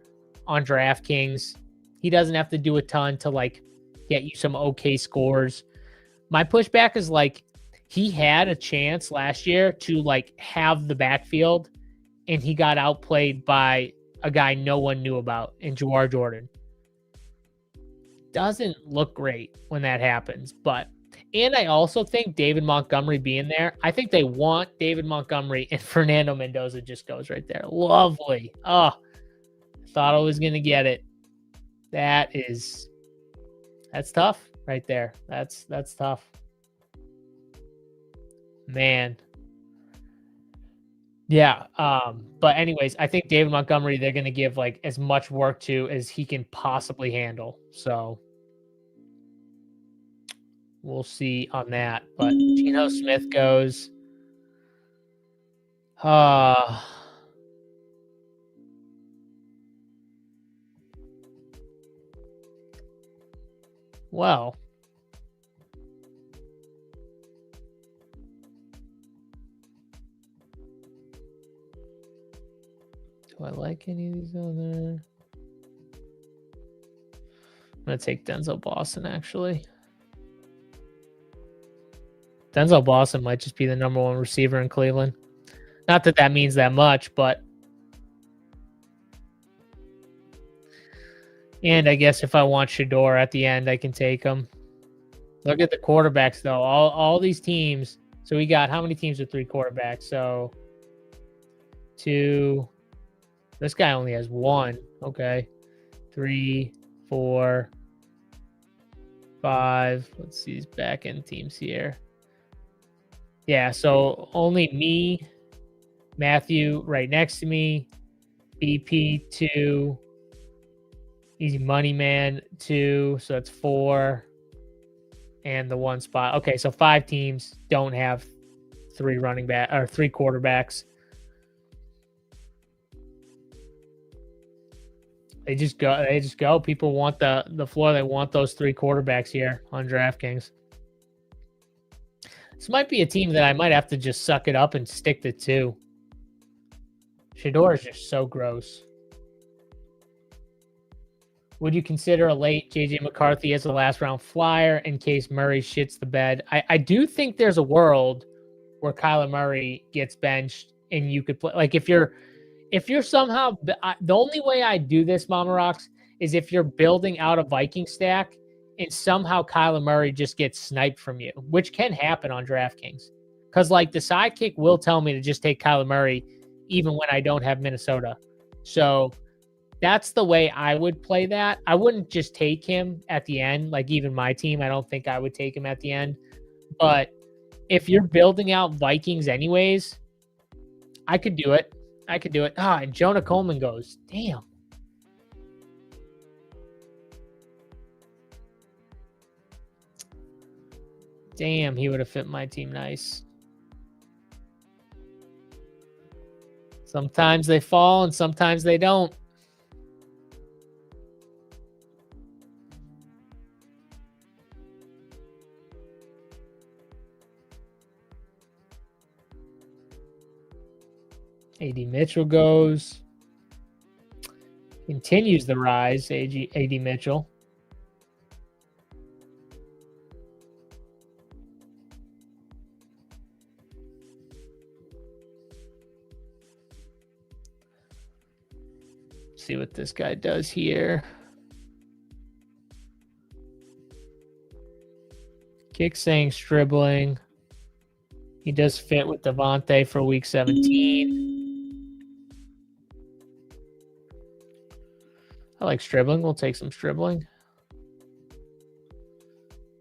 on DraftKings, he doesn't have to do a ton to, like, get you some okay scores. My pushback is, like, he had a chance last year to, like, have the backfield, and he got outplayed by a guy no one knew about in Jawar Jordan. Doesn't look great when that happens, and I also think David Montgomery being there, I think they want David Montgomery, and Fernando Mendoza just goes right there. Lovely. Oh, thought I was going to get it. That's tough right there. That's tough. Man. Yeah. But anyways, I think David Montgomery, they're going to give like as much work to as he can possibly handle. So we'll see on that. But Geno Smith goes. Well. Do I like any of these other? I'm going to take Denzel Boston, actually. Denzel Boston might just be the number one receiver in Cleveland. Not that that means that much, but. And I guess if I want Shador at the end, I can take him. Look at the quarterbacks, though. All these teams. So we got how many teams with 3 quarterbacks? So 2. This guy only has 1. Okay. 3, 4, 5. Let's see these back end teams here. Yeah, so only me, Matthew right next to me, BP 2, Easy Money Man 2, so that's 4, and the 1 spot. Okay, so 5 teams don't have 3 quarterbacks. They just go. People want the floor. They want those 3 quarterbacks here on DraftKings. This might be a team that I might have to just suck it up and stick to 2. Shador is just so gross. Would you consider a late J.J. McCarthy as a last round flyer in case Murray shits the bed? I do think there's a world where Kyler Murray gets benched and you could play. Like if you're somehow, the only way I do this, Mama Rocks, is if you're building out a Viking stack and somehow Kyler Murray just gets sniped from you, which can happen on DraftKings. Because like the sidekick will tell me to just take Kyler Murray even when I don't have Minnesota. So that's the way I would play that. I wouldn't just take him at the end. Like even my team, I don't think I would take him at the end. But if you're building out Vikings anyways, I could do it. And Jonah Coleman goes, damn. Damn, he would have fit my team nice. Sometimes they fall and sometimes they don't. AD Mitchell goes. Continues the rise, AD Mitchell. See what this guy does here. Kick saying Stribling. He does fit with Devontae for week 17. I like Stribling. We'll take some Stribling.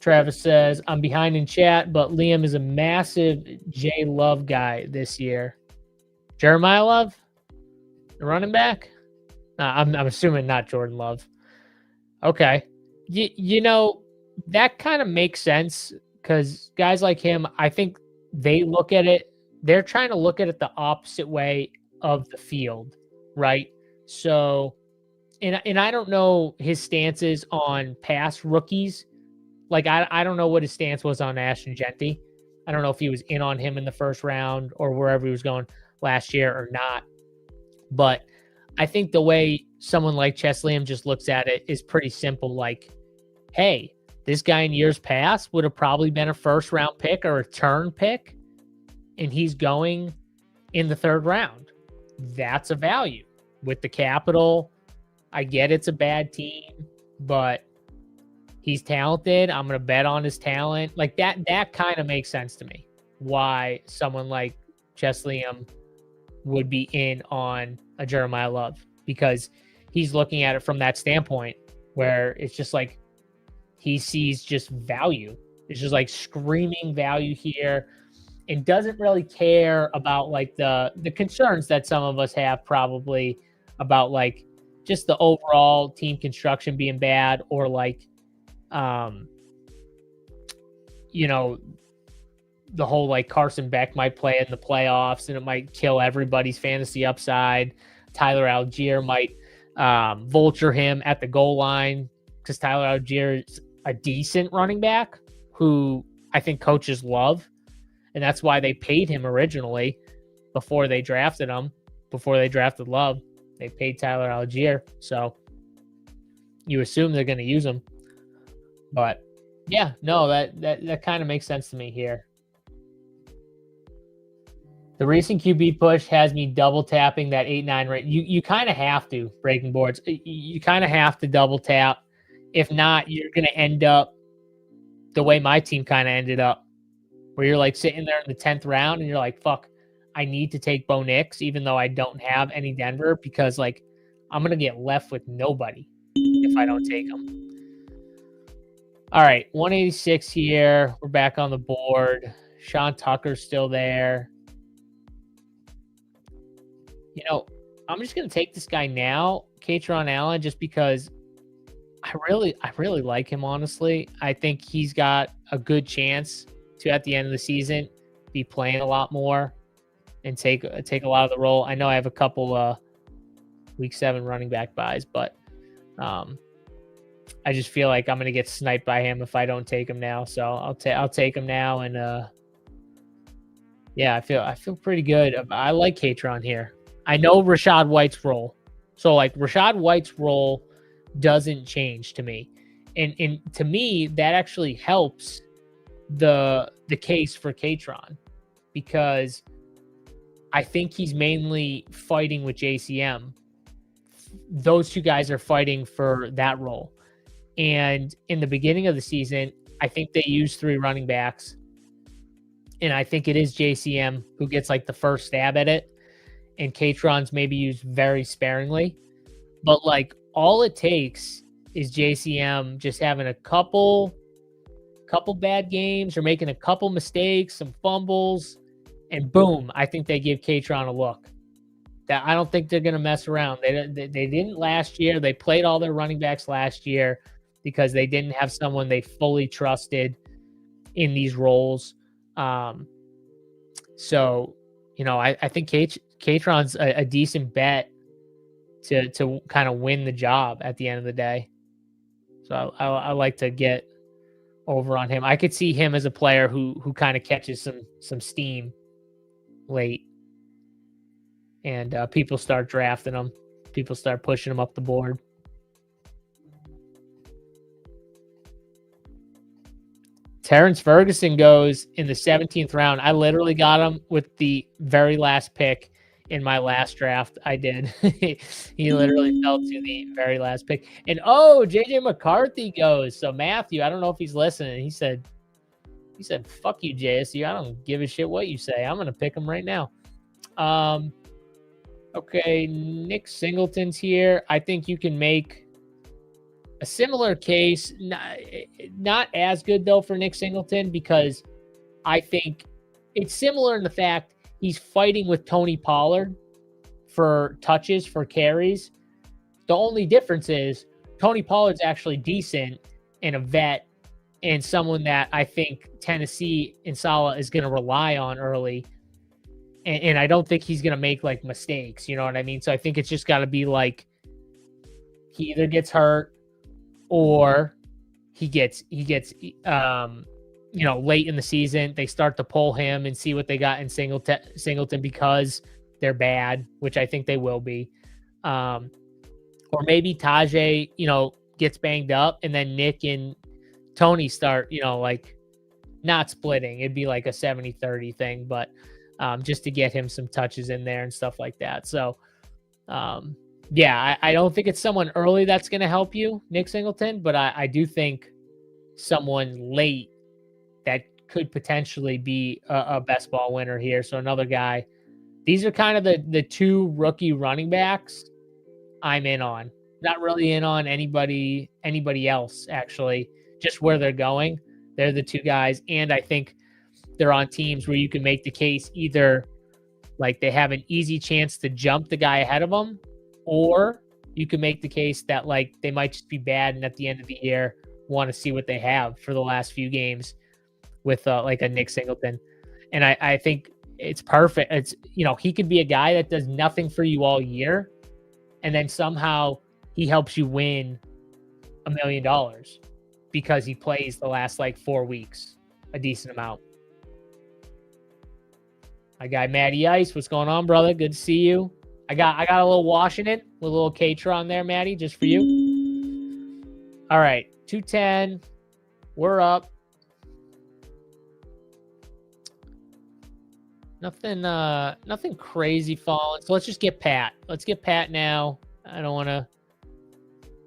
Travis says, I'm behind in chat, but Liam is a massive J Love guy this year. Jeremiah Love? The running back? I'm assuming not Jordan Love. Okay. You know, that kind of makes sense because guys like him, I think they look at it, they're trying to look at it the opposite way of the field, right? So, and I don't know his stances on past rookies. Like, I don't know what his stance was on Ashton Genty. I don't know if he was in on him in the first round or wherever he was going last year or not. But I think the way someone like Chesley just looks at it is pretty simple. Like, hey, this guy in years past would have probably been a first-round pick or a turn pick, and he's going in the 3rd round. That's a value. With the capital, I get it's a bad team, but he's talented. I'm going to bet on his talent. Like, that kind of makes sense to me, why someone like Chesley would be in on a Jeremiah Love, because he's looking at it from that standpoint where it's just like he sees just value. It's just like screaming value here and doesn't really care about like the concerns that some of us have probably about like just the overall team construction being bad or like, you know, the whole like Carson Beck might play in the playoffs and it might kill everybody's fantasy upside. Tyler Algier might vulture him at the goal line because Tyler Algier is a decent running back who I think coaches love. And that's why they paid him originally before they drafted him, before they drafted Love. They paid Tyler Algier. So you assume they're going to use him. But yeah, no, that kind of makes sense to me here. The recent QB push has me double tapping that 8-9 rate. You kind of have to, breaking boards. You kind of have to double tap. If not, you're going to end up the way my team kind of ended up, where you're like sitting there in the 10th round and you're like, fuck, I need to take Bo Nix, even though I don't have any Denver, because like I'm going to get left with nobody if I don't take them. All right, 186 here. We're back on the board. Sean Tucker's still there. You know, I'm just going to take this guy now, Katron Allen, just because I really like him, honestly. I think he's got a good chance to, at the end of the season, be playing a lot more and take a lot of the role. I know I have a couple week 7 running back buys, but I just feel like I'm going to get sniped by him if I don't take him now. So I'll take him now, and yeah, I feel pretty good. I like Katron here. I know Rashad White's role. So like Rashad White's role doesn't change to me. And to me, that actually helps the case for Katron, because I think he's mainly fighting with JCM. Those two guys are fighting for that role. And in the beginning of the season, I think they used 3 running backs. And I think it is JCM who gets like the first stab at it. And Katron's maybe used very sparingly. But like all it takes is JCM just having a couple bad games or making a couple mistakes, some fumbles, and boom, I think they give Katron a look. That I don't think they're going to mess around. They didn't last year. They played all their running backs last year because they didn't have someone they fully trusted in these roles. So, you know, I think Katron's a decent bet to kind of win the job at the end of the day. So I like to get over on him. I could see him as a player who kind of catches some steam late, and people start drafting him. People start pushing him up the board. Terrence Ferguson goes in the 17th round. I literally got him with the very last pick in my last draft I did. He literally fell to the very last pick. And JJ McCarthy goes. So Matthew, I don't know if he's listening. He said, fuck you, JSU. I don't give a shit what you say. I'm gonna pick him right now. Okay, Nick Singleton's here. I think you can make a similar case. Not as good though for Nick Singleton, because I think it's similar in the fact he's fighting with Tony Pollard for touches, for carries. The only difference is Tony Pollard's actually decent and a vet and someone that I think Tennessee and Saleh is going to rely on early. And I don't think he's going to make like mistakes. You know what I mean? So I think it's just got to be like he either gets hurt or he gets late in the season, they start to pull him and see what they got in Singleton because they're bad, which I think they will be. Or maybe Tajay, gets banged up, and then Nick and Tony start, not splitting. It'd be like a 70-30 thing, but just to get him some touches in there and stuff like that. So, I don't think it's someone early that's going to help you, Nick Singleton, but I do think someone late that could potentially be a best ball winner here. So another guy. These are kind of the 2 rookie running backs I'm in on. Not really in on anybody else, actually. Just where they're going. They're the 2 guys. And I think they're on teams where you can make the case either like they have an easy chance to jump the guy ahead of them, or you can make the case that like they might just be bad and at the end of the year want to see what they have for the last few games with like a Nick Singleton. And I think it's perfect. It's, he could be a guy that does nothing for you all year, and then somehow he helps you win $1 million because he plays the last like 4 weeks, a decent amount. My guy Matty Ice, what's going on, brother? Good to see you. I got a little Washington with a little K-Tron there, Matty, just for you. All right, 210. We're up. Nothing crazy falling. So let's just get Pat. Let's get Pat now. I don't want to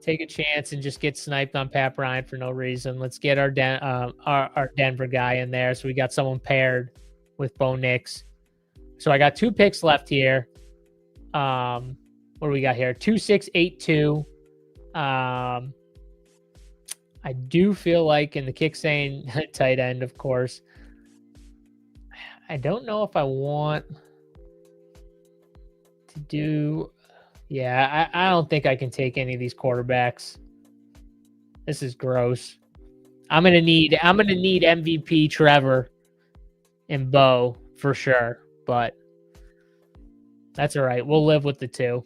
take a chance and just get sniped on Pat Bryant for no reason. Let's get our Denver guy in there. So we got someone paired with Bo Nix. So I got 2 picks left here. What do we got here? 2, 6, 8, 2. I do feel like in the kick saying tight end, of course. I don't know if I want to do. Yeah, I don't think I can take any of these quarterbacks. This is gross. I'm gonna need MVP Trevor and Bo for sure, but that's all right. We'll live with the 2.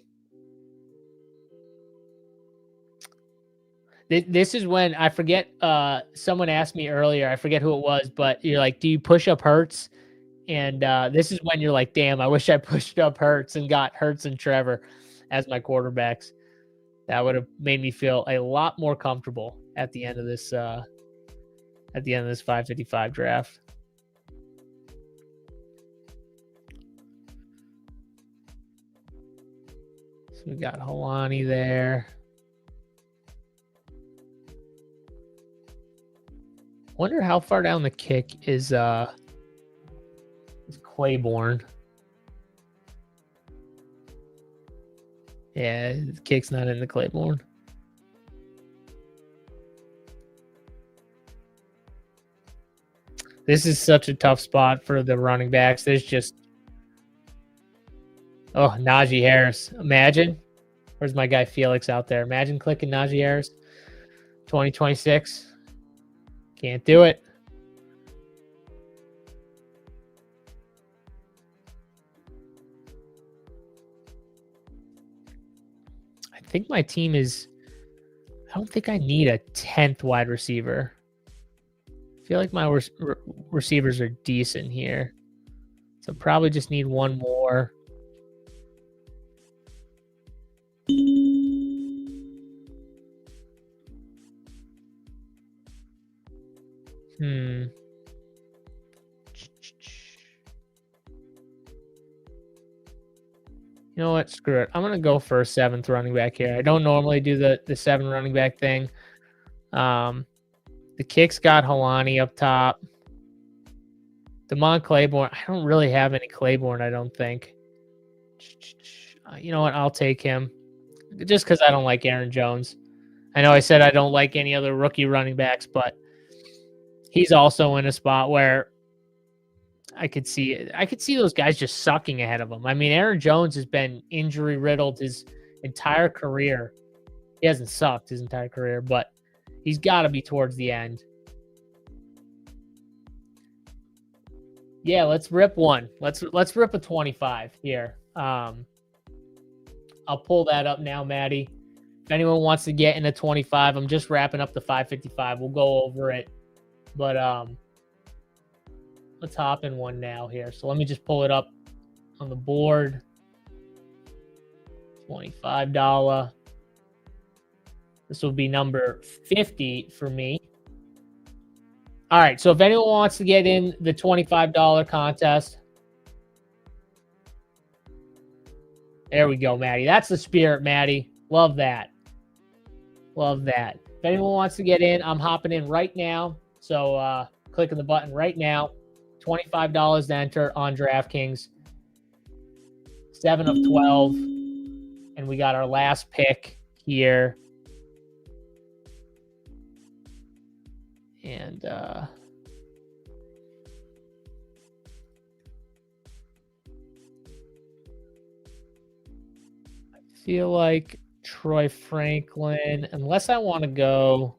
This is when I forget. Someone asked me earlier. I forget who it was, but you're like, "Do you push up Hurts?" And this is when you're like, "Damn, I wish I pushed up Hurts and got Hurts and Trevor as my quarterbacks. That would have made me feel a lot more comfortable at the end of this 555 draft." So we got Holani there. Wonder how far down the kick is Claiborne. Yeah, the kick's not in the Claiborne. This is such a tough spot for the running backs. There's just Najee Harris. Imagine. Where's my guy Felix out there? Imagine clicking Najee Harris. 2026. Can't do it. I think my team is. I don't think I need a 10th wide receiver. I feel like my receivers are decent here. So probably just need one more. You know what? Screw it. I'm going to go for a 7th running back here. I don't normally do the 7 running back thing. The kicks got Holani up top. Damon Claiborne. I don't really have any Claiborne, I don't think. You know what? I'll take him. Just because I don't like Aaron Jones. I know I said I don't like any other rookie running backs, but he's also in a spot where I could see those guys just sucking ahead of him. I mean, Aaron Jones has been injury riddled his entire career. He hasn't sucked his entire career, but he's got to be towards the end. Yeah, let's rip one. Let's rip a 25 here. I'll pull that up now, Maddie. If anyone wants to get in a 25, I'm just wrapping up the 555. We'll go over it, but let's hop in one now here. So let me just pull it up on the board. $25. This will be number 50 for me. All right, so if anyone wants to get in the $25 contest, there we go, Maddie. That's the spirit, Maddie. Love that. Love that. If anyone wants to get in, I'm hopping in right now. So clicking the button right now. $25 to enter on DraftKings. 7 of 12. And we got our last pick here. And I feel like Troy Franklin, unless I want to go.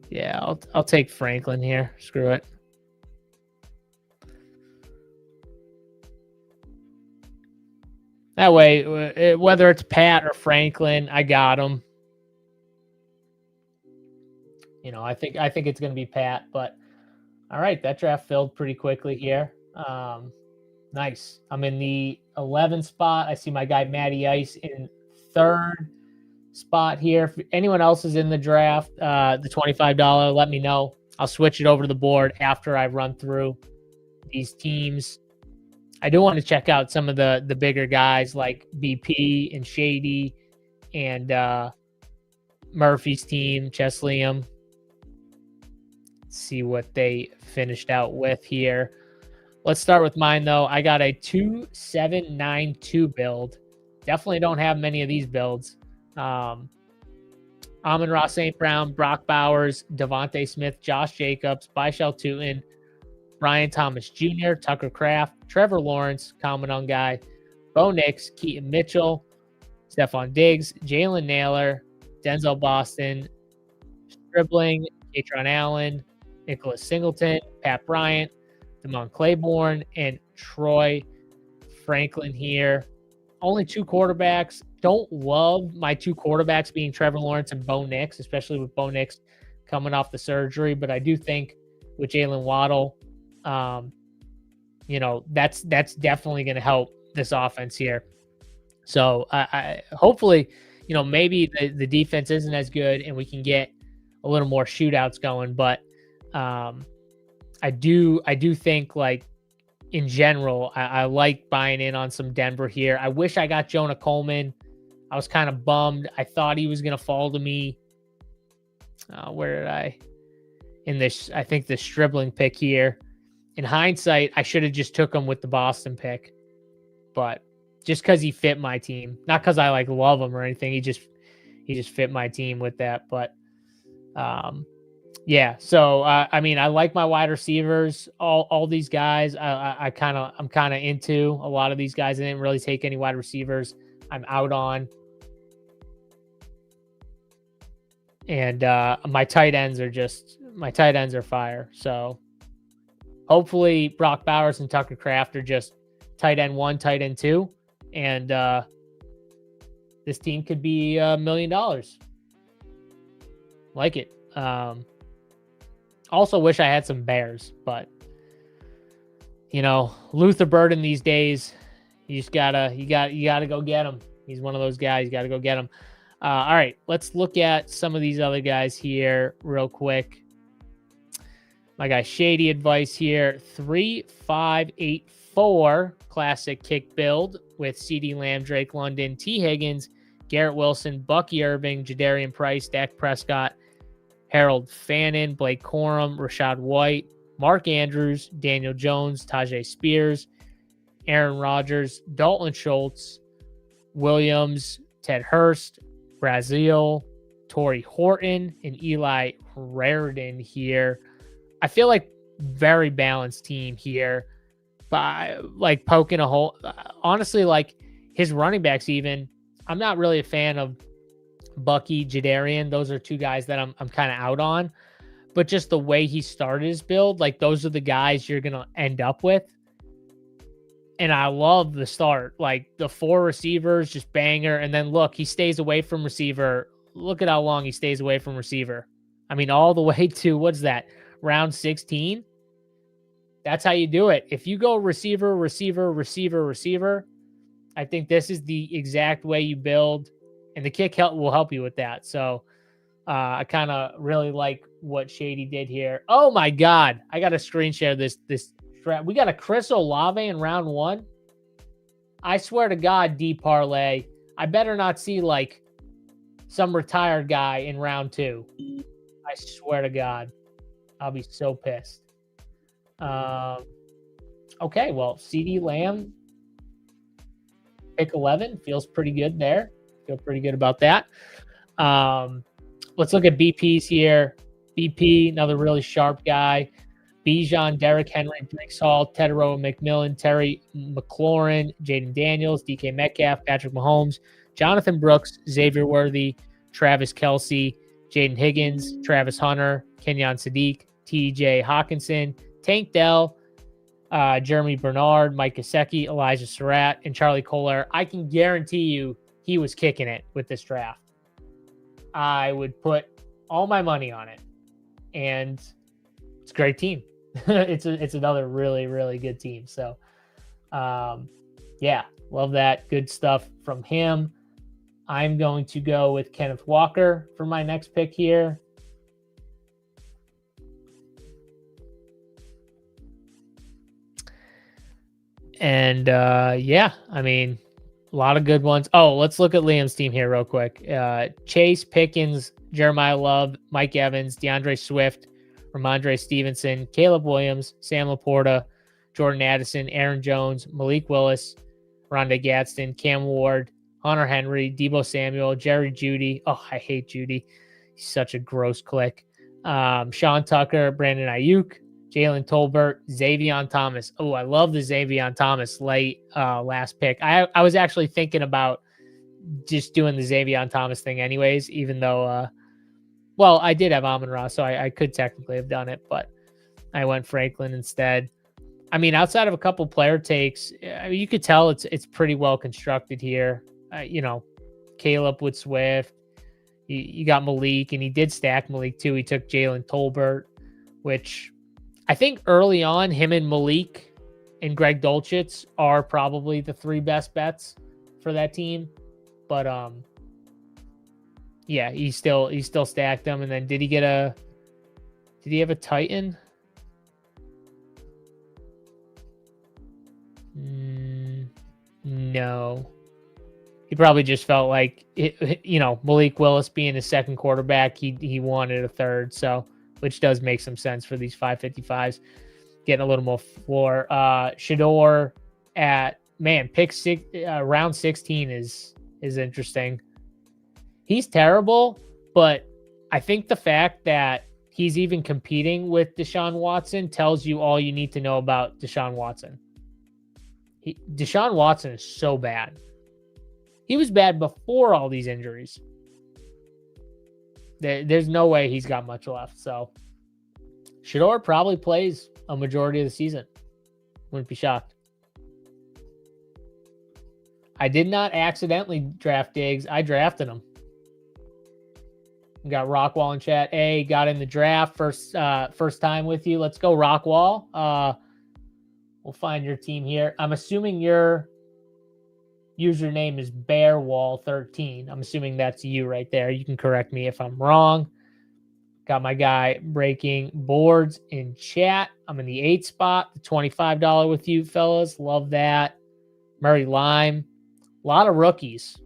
Yeah, I'll take Franklin here. Screw it. That way, whether it's Pat or Franklin, I got him. You know, I think it's going to be Pat, but all right, that draft filled pretty quickly here. Nice. I'm in the 11 spot. I see my guy Matty Ice in 3rd. spot here. If anyone else is in the draft, the $25, let me know. I'll switch it over to the board after I run through these teams. I do want to check out some of the bigger guys like BP and Shady and Murphy's team, Cheslium. See what they finished out with here. Let's start with mine, though. I got a 2792 build. Definitely don't have many of these builds. Amon-Ra St. Brown, Brock Bowers, Devontae Smith, Josh Jacobs, Byshell Tootin, Brian Thomas Jr., Tucker Kraft, Trevor Lawrence, Common guy, Bo Nix, Keaton Mitchell, Stephon Diggs, Jalen Naylor, Denzel Boston, Stribling, Katron Allen, Nicholas Singleton, Pat Bryant, Damon Claiborne, and Troy Franklin here. Only 2 quarterbacks. Don't love my 2 quarterbacks being Trevor Lawrence and Bo Nix, especially with Bo Nix coming off the surgery. But I do think with Jalen Waddle, that's definitely going to help this offense here. So I hopefully, maybe the defense isn't as good and we can get a little more shootouts going. But I do think, like, in general, I like buying in on some Denver here. I wish I got Jonah Coleman. I was kind of bummed. I thought he was going to fall to me. Where did I? In this, I think the Stribling pick here. In hindsight, I should have just took him with the Boston pick. But just because he fit my team. Not because I, like, love him or anything. He just fit my team with that. But, yeah, so I mean, I like my wide receivers. All these guys, I'm kind of into a lot of these guys. I didn't really take any wide receivers. I'm out on, and my tight ends are fire. So hopefully Brock Bowers and Tucker Kraft are just tight end 1, tight end 2, and this team could be $1 million. Like it. Also wish I had some Bears, but Luther Burden these days, you gotta go get him. He's one of those guys. You gotta go get him. All right, let's look at some of these other guys here real quick. My guy Shady advice here: 3-5-8-4 classic kick build with CeeDee Lamb, Drake London, T. Higgins, Garrett Wilson, Bucky Irving, Jadarian Price, Dak Prescott, Harold Fannin, Blake Corum, Rashad White, Mark Andrews, Daniel Jones, Tajay Spears, Aaron Rodgers, Dalton Schultz, Williams, Ted Hurst, Brazil, Torrey Horton, and Eli Raridan here. I feel like very balanced team here, by like poking a hole. Honestly, like his running backs, even I'm not really a fan of Bucky, Jadarian. Those are 2 guys that I'm kind of out on. But just the way he started his build, like those are the guys you're gonna end up with. And I love the start, like the 4 receivers, just banger. And then look, he stays away from receiver. Look at how long he stays away from receiver. I mean, all the way to what's that? Round 16. That's how you do it. If you go receiver, receiver, receiver, receiver, I think this is the exact way you build. And the kick will help you with that. So I kind of really like what Shady did here. Oh my God. I got to screen share this draft. We got a Chris Olave in round 1. I swear to God, D parlay, I better not see like some retired guy in round 2. I swear to God, I'll be so pissed. Okay. Well, CeeDee Lamb, pick 11 feels pretty good there. Feel pretty good about that. Let's look at BPs here. BP, another really sharp guy. Bijan, Derrick Henry, Brees Hall, Tedero McMillan, Terry McLaurin, Jaden Daniels, DK Metcalf, Patrick Mahomes, Jonathan Brooks, Xavier Worthy, Travis Kelce, Jaden Higgins, Travis Hunter, Kenyon Sadiq, TJ Hawkinson, Tank Dell, Jeremy Bernard, Mike Gesicki, Elijah Surratt, and Charlie Collier. I can guarantee you he was kicking it with this draft. I would put all my money on it. And it's a great team. It's another really, really good team. So, yeah, love that. Good stuff from him. I'm going to go with Kenneth Walker for my next pick here. And yeah, I mean, a lot of good ones. Oh, let's look at Liam's team here real quick. Chase, Pickens, Jeremiah Love, Mike Evans, DeAndre Swift, Ramondre Stevenson, Caleb Williams, Sam Laporta, Jordan Addison, Aaron Jones, Malik Willis, Rondé Gadsden, Cam Ward, Hunter Henry, Debo Samuel, Jerry Jeudy. Oh, I hate Jeudy. He's such a gross click. Sean Tucker, Brandon Ayuk, Jalen Tolbert, Xavier Thomas. Oh, I love the Xavier Thomas late last pick. I was actually thinking about just doing the Xavier Thomas thing anyways, even though, well, I did have Amon-Ra, so I could technically have done it, but I went Franklin instead. I mean, outside of a couple player takes, you could tell it's pretty well constructed here. You know, Caleb with Swift. You got Malik, and he did stack Malik too. He took Jalen Tolbert, which I think early on, him and Malik and Greg Dulcich are probably the three best bets for that team. But yeah, he still stacked them. And then did he have a Titan? No. He probably just felt like, Malik Willis being his second quarterback, he wanted a third. So, which does make some sense for these 555s, getting a little more floor. Shador at, pick six, round 16 is interesting. He's terrible, but I think the fact that he's even competing with Deshaun Watson tells you all you need to know about Deshaun Watson. Deshaun Watson is so bad. He was bad before all these injuries. There's no way he's got much left. So Shador probably plays a majority of the season. Wouldn't be shocked. I did not accidentally draft Diggs. I drafted him. We got Rockwall in chat. Hey, got in the draft first time with you. Let's go, Rockwall. We'll find your team here. I'm assuming your username is Bearwall13. I'm assuming that's you right there. You can correct me if I'm wrong. Got my guy breaking boards in chat. I'm in the 8 spot, the $25 with you fellas. Love that. Murray Lime. A lot of rookies.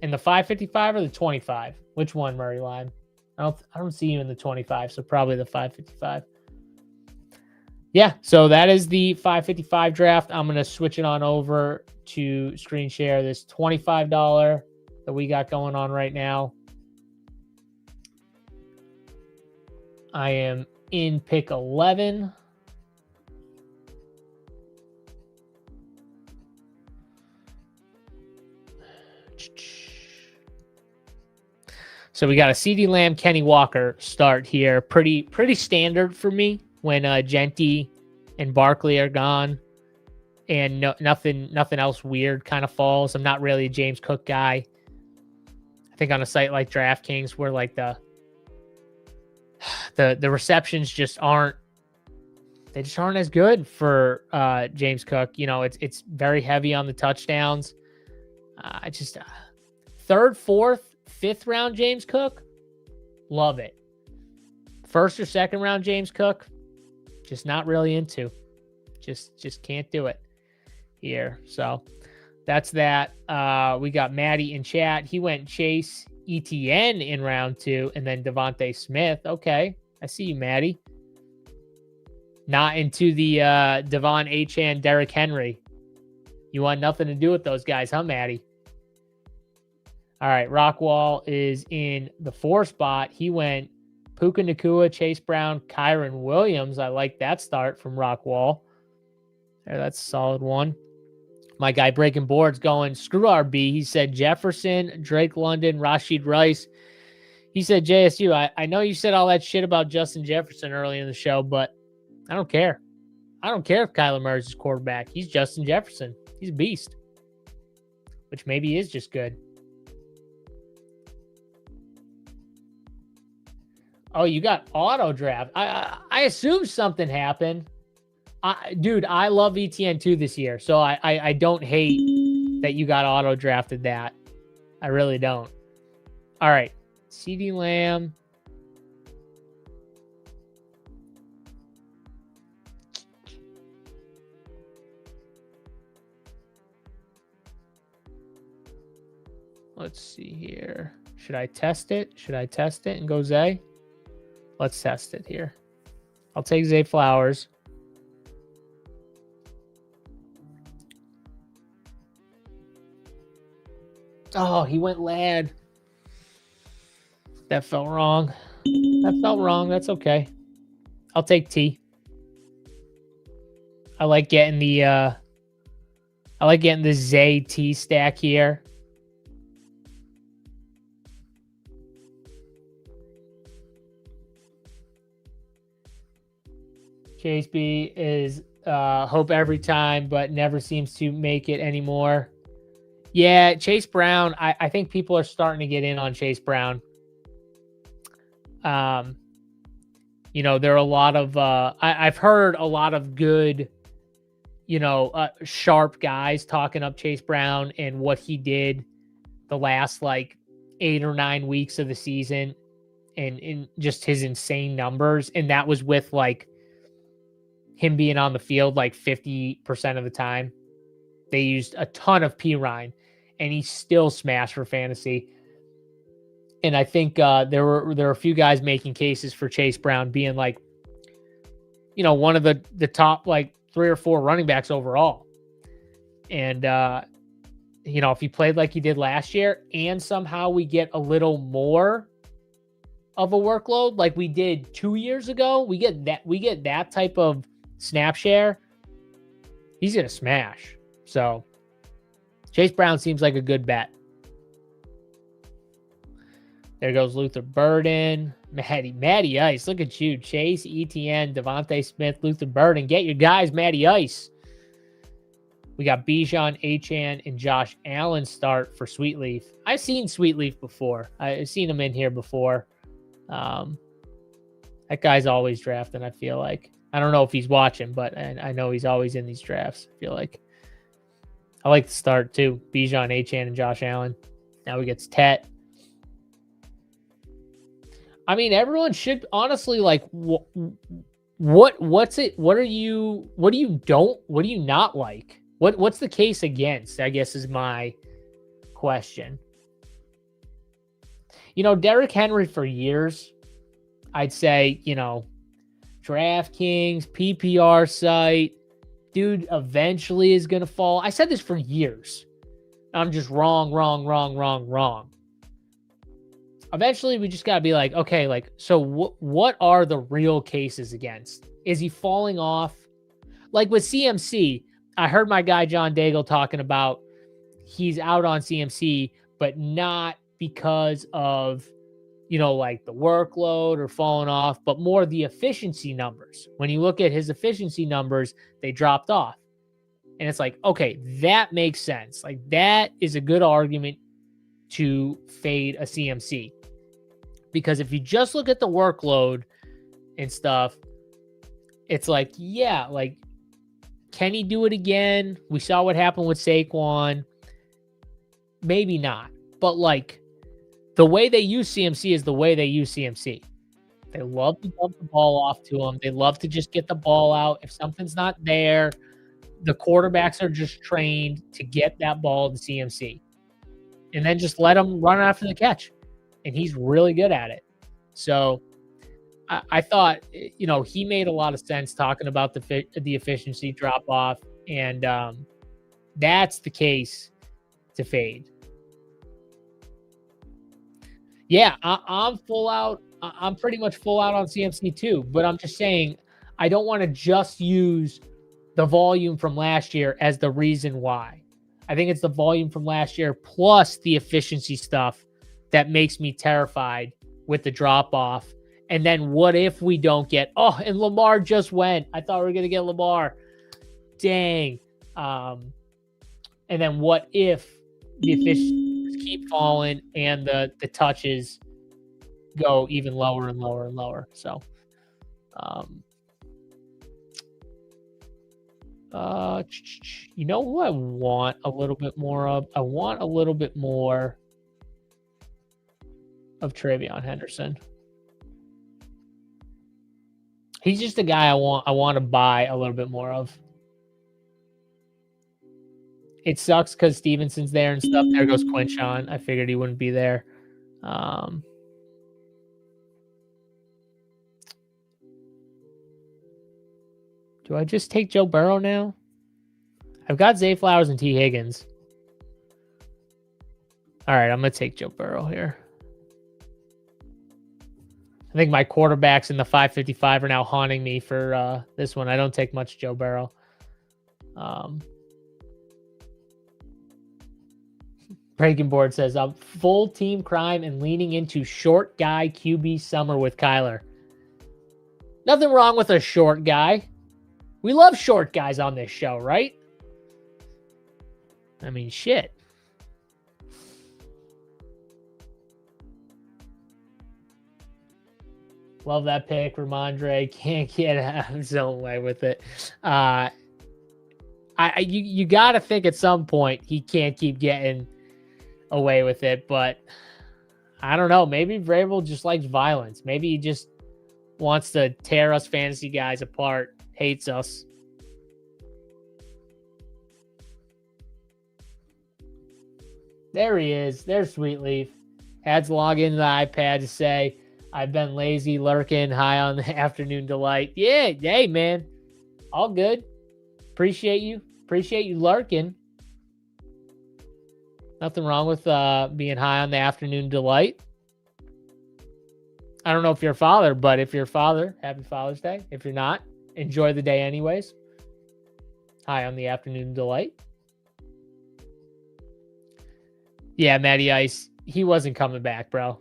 In the 555 or the 25? Which one, Murray Lime? I don't see you in the 25, so probably the 555. Yeah, so that is the 555 draft. I'm going to switch it on over to screen share this $25 that we got going on right now. I am in pick 11. So we got a CeeDee Lamb, Kenny Walker start here. Pretty standard for me when Gentry and Barkley are gone, and nothing else weird kind of falls. I'm not really a James Cook guy. I think on a site like DraftKings, where like the receptions just aren't as good for James Cook. It's very heavy on the touchdowns. Third, fourth, fifth round James Cook, love it. First or second round James Cook, just not really into. Just can't do it here. So that's that. We got Maddie in chat. He went Chase ETN in round 2 and then Devontae Smith. Okay, I see you, Maddie. Not into the Devon Achane, Derrick Henry. You want nothing to do with those guys, huh, Maddie? All right, Rockwall is in the 4 spot. He went Puka Nacua, Chase Brown, Kyron Williams. I like that start from Rockwall. There, that's a solid one. My guy breaking boards going, screw RB. He said Jefferson, Drake London, Rashid Rice. He said JSU. I know you said all that shit about Justin Jefferson early in the show, but I don't care. I don't care if Kyler Murray's his quarterback. He's Justin Jefferson. He's a beast. Which maybe is just good. Oh, you got auto draft. I assume something happened. Dude, I love ETN2 this year, so I don't hate that you got auto drafted that. I really don't. All right. CeeDee Lamb. Let's see here. Should I test it? Should I test it and go Zay? Let's test it here. I'll take Zay Flowers. Oh, he went Lad. That felt wrong. That felt wrong. That's okay. I'll take T. I like getting the Zay T stack here. Chase B is hope every time, but never seems to make it anymore. Yeah, Chase Brown. I think people are starting to get in on Chase Brown. You know, there are a lot of I've heard a lot of good, you know, sharp guys talking up Chase Brown and what he did the last like 8 or 9 weeks of the season, and just his insane numbers. And that was with like him being on the field like 50% of the time. They used a ton of Pirine, and he still smashed for fantasy. And I think there were a few guys making cases for Chase Brown being like, you know, one of the top like 3 or 4 running backs overall. And you know, if he played like he did last year, and somehow we get a little more of a workload like we did 2 years ago, we get that type of snap share, he's gonna smash. So Chase Brown seems like a good bet. There goes Luther Burden, Matty Ice. Look at you, Chase, ETN, Devontae Smith, Luther Burden. Get your guys, Matty Ice. We got Bijan, Achane, and Josh Allen start for Sweetleaf. I've seen Sweetleaf before. I've seen him in here before. That guy's always drafting, I feel like. I don't know if he's watching, but I know he's always in these drafts, I feel like. I like the start, too. Bijan, Achane, and Josh Allen. Now he gets Tet. I mean, everyone should honestly like what's it? What do you not like? What's the case against, I guess, is my question. You know, Derrick Henry for years, I'd say, you know, DraftKings, PPR site, dude eventually is going to fall. I said this for years. I'm just wrong. Eventually, we just got to be like, okay, like, so what are the real cases against? Is he falling off? Like with CMC, I heard my guy John Daigle talking about he's out on CMC, but not because of, you know, like the workload or falling off, but more the efficiency numbers. When you look at his efficiency numbers, they dropped off. And it's like, okay, that makes sense. Like that is a good argument to fade a CMC. Because if you just look at the workload and stuff, it's like, yeah, like, can he do it again? We saw what happened with Saquon. Maybe not. But like, the way they use CMC is the way they use CMC. They love to dump the ball off to him. They love to just get the ball out. If something's not there, the quarterbacks are just trained to get that ball to CMC. And then just let him run after the catch. And he's really good at it. So I thought, you know, he made a lot of sense talking about the efficiency drop off. And that's the case to fade. Yeah, I'm full out. I'm pretty much full out on CMC too. But I'm just saying, I don't want to just use the volume from last year as the reason why. I think it's the volume from last year plus the efficiency stuff that makes me terrified with the drop-off. And then what if we don't get... Oh, and Lamar just went. I thought we were going to get Lamar. Dang. And then what if the efficiencies keep falling and the touches go even lower and lower and lower? So, you know who I want a little bit more of? I want a little bit more... of Travion Henderson. He's just a guy I want to buy a little bit more of. It sucks because Stevenson's there and stuff. There goes Quinshon. I figured he wouldn't be there. Do I just take Joe Burrow now? I've got Zay Flowers and T. Higgins. All right, I'm going to take Joe Burrow here. I think my quarterbacks in the 555 are now haunting me for this one. I don't take much Joe Burrow. Breaking Board says, I'm full team crime and leaning into short guy QB summer with Kyler. Nothing wrong with a short guy. We love short guys on this show, right? I mean, shit. Love that pick, Ramondre. Can't get out of his own way with it. You got to think at some point he can't keep getting away with it, but I don't know. Maybe Vrabel just likes violence. Maybe he just wants to tear us fantasy guys apart, hates us. There he is. There's Sweetleaf. Had to log into the iPad to say, I've been lazy, lurking, high on the afternoon delight. Yeah, hey, man. All good. Appreciate you. Appreciate you lurking. Nothing wrong with being high on the afternoon delight. I don't know if you're a father, but if you're a father, happy Father's Day. If you're not, enjoy the day anyways. High on the afternoon delight. Yeah, Matty Ice, he wasn't coming back, bro.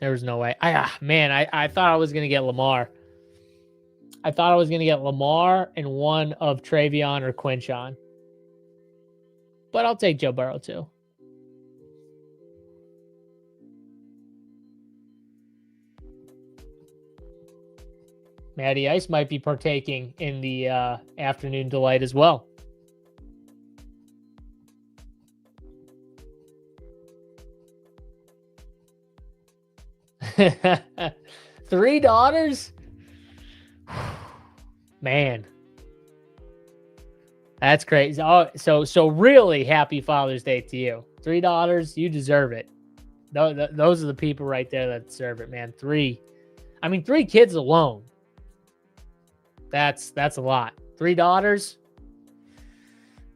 There was no way. I thought I was going to get Lamar. I thought I was going to get Lamar and one of Travion or Quinshon. But I'll take Joe Burrow too. Matty Ice might be partaking in the afternoon delight as well. Three daughters? Man. That's crazy. Oh, so really happy Father's Day to you. 3 daughters, you deserve it. Those are the people right there that deserve it, man. 3 kids alone. That's a lot. 3 daughters.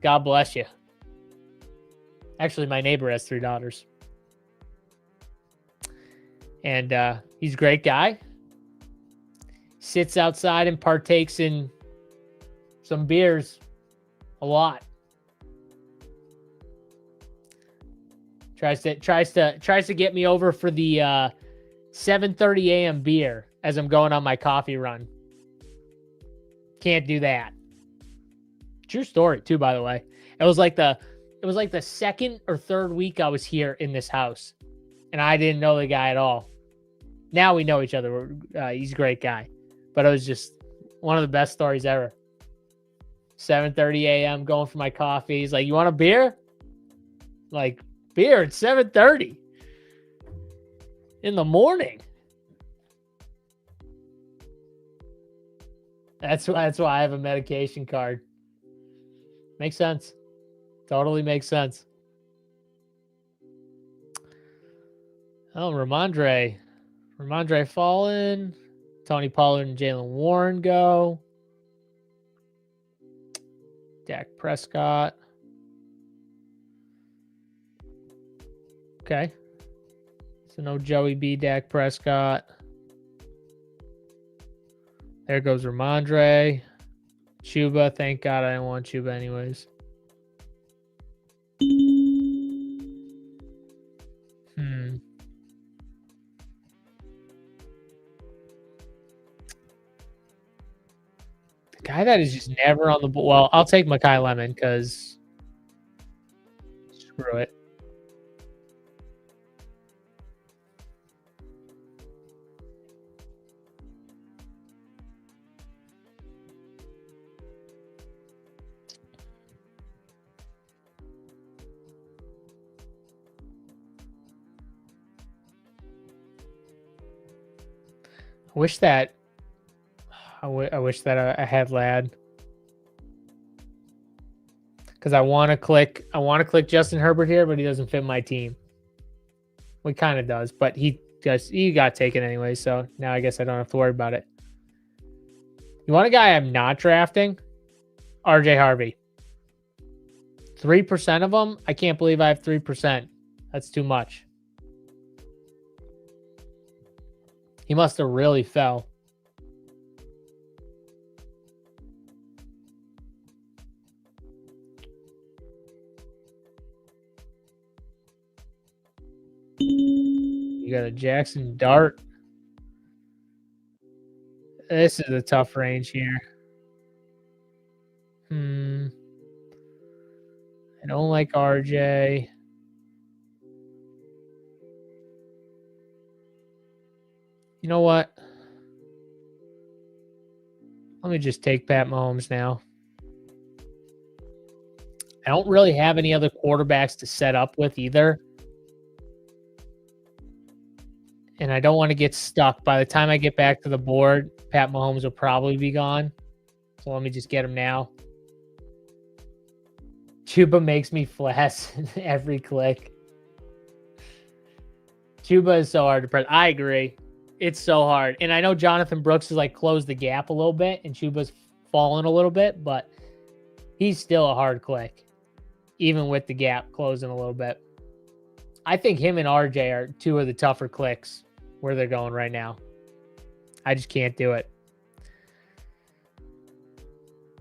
God bless you. Actually, my neighbor has 3 daughters. And he's a great guy. Sits outside and partakes in some beers a lot. Tries to get me over for the 7:30 a.m. beer as I'm going on my coffee run. Can't do that. True story too, by the way. It was like the second or third week I was here in this house, and I didn't know the guy at all. Now we know each other. He's a great guy, but it was just one of the best stories ever. 7:30 a.m. going for my coffee. He's like, "You want a beer?" Like, beer at 7:30 in the morning. That's why I have a medication card. Makes sense. Totally makes sense. Oh, Ramondre fallen. Tony Pollard and Jalen Warren go. Dak Prescott. Okay. So no Joey B, Dak Prescott. There goes Ramondre. Chuba. Thank God I didn't want Chuba anyways. The guy that is just never on the board. Well, I'll take Mekhi Lemon because screw it. I wish that I had Lad, because I want to click Justin Herbert here, but he doesn't fit my team. Well, he kind of does, but he got taken anyway, so now I guess I don't have to worry about it. You want a guy I'm not drafting? RJ Harvey. 3% of them? I can't believe I have 3%. That's too much. He must have really fell. You got a Jackson Dart. This is a tough range here. I don't like RJ. You know what? Let me just take Pat Mahomes now. I don't really have any other quarterbacks to set up with either. And I don't want to get stuck. By the time I get back to the board, Pat Mahomes will probably be gone. So let me just get him now. Chuba makes me flash every click. Chuba is so hard to press. I agree. It's so hard. And I know Jonathan Brooks has like closed the gap a little bit and Chuba's fallen a little bit, but he's still a hard click, even with the gap closing a little bit. I think him and RJ are two of the tougher clicks where they're going right now. I just can't do it.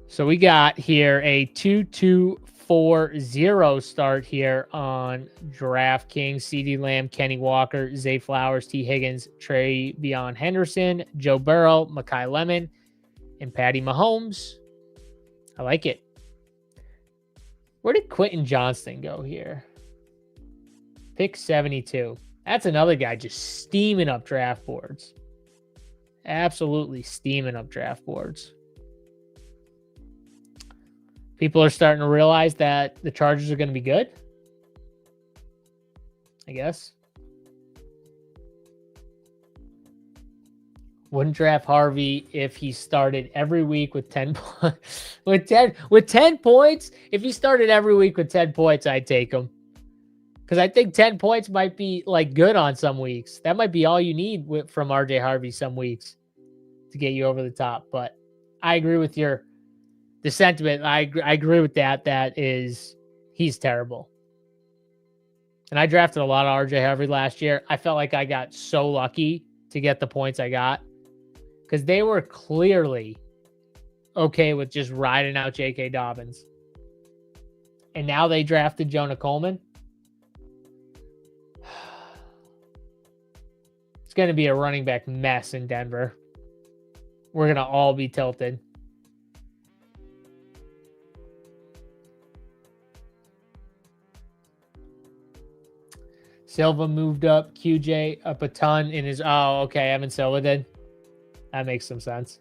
So we got here a 2-2-4-0 start here on DraftKings. CeeDee Lamb, Kenny Walker, Zay Flowers, T. Higgins, Travion Henderson, Joe Burrow, Mekhi Lemon, and Patty Mahomes. I like it. Where did Quentin Johnston go here? Pick 72. That's another guy just steaming up draft boards. Absolutely steaming up draft boards. People are starting to realize that the Chargers are going to be good, I guess. Wouldn't draft Harvey if he started every week with 10 points. with 10 points. If he started every week with 10 points, I'd take him. Because I think 10 points might be like good on some weeks. That might be all you need from RJ Harvey some weeks to get you over the top. But I agree with the sentiment. I agree with that. That is, he's terrible. And I drafted a lot of RJ Harvey last year. I felt like I got so lucky to get the points I got because they were clearly okay with just riding out J.K. Dobbins. And now they drafted Jonah Coleman. It's going to be a running back mess in Denver. We're going to all be tilted. Silva moved up, QJ up a ton in his... Oh, okay, Evan Silva did. That makes some sense.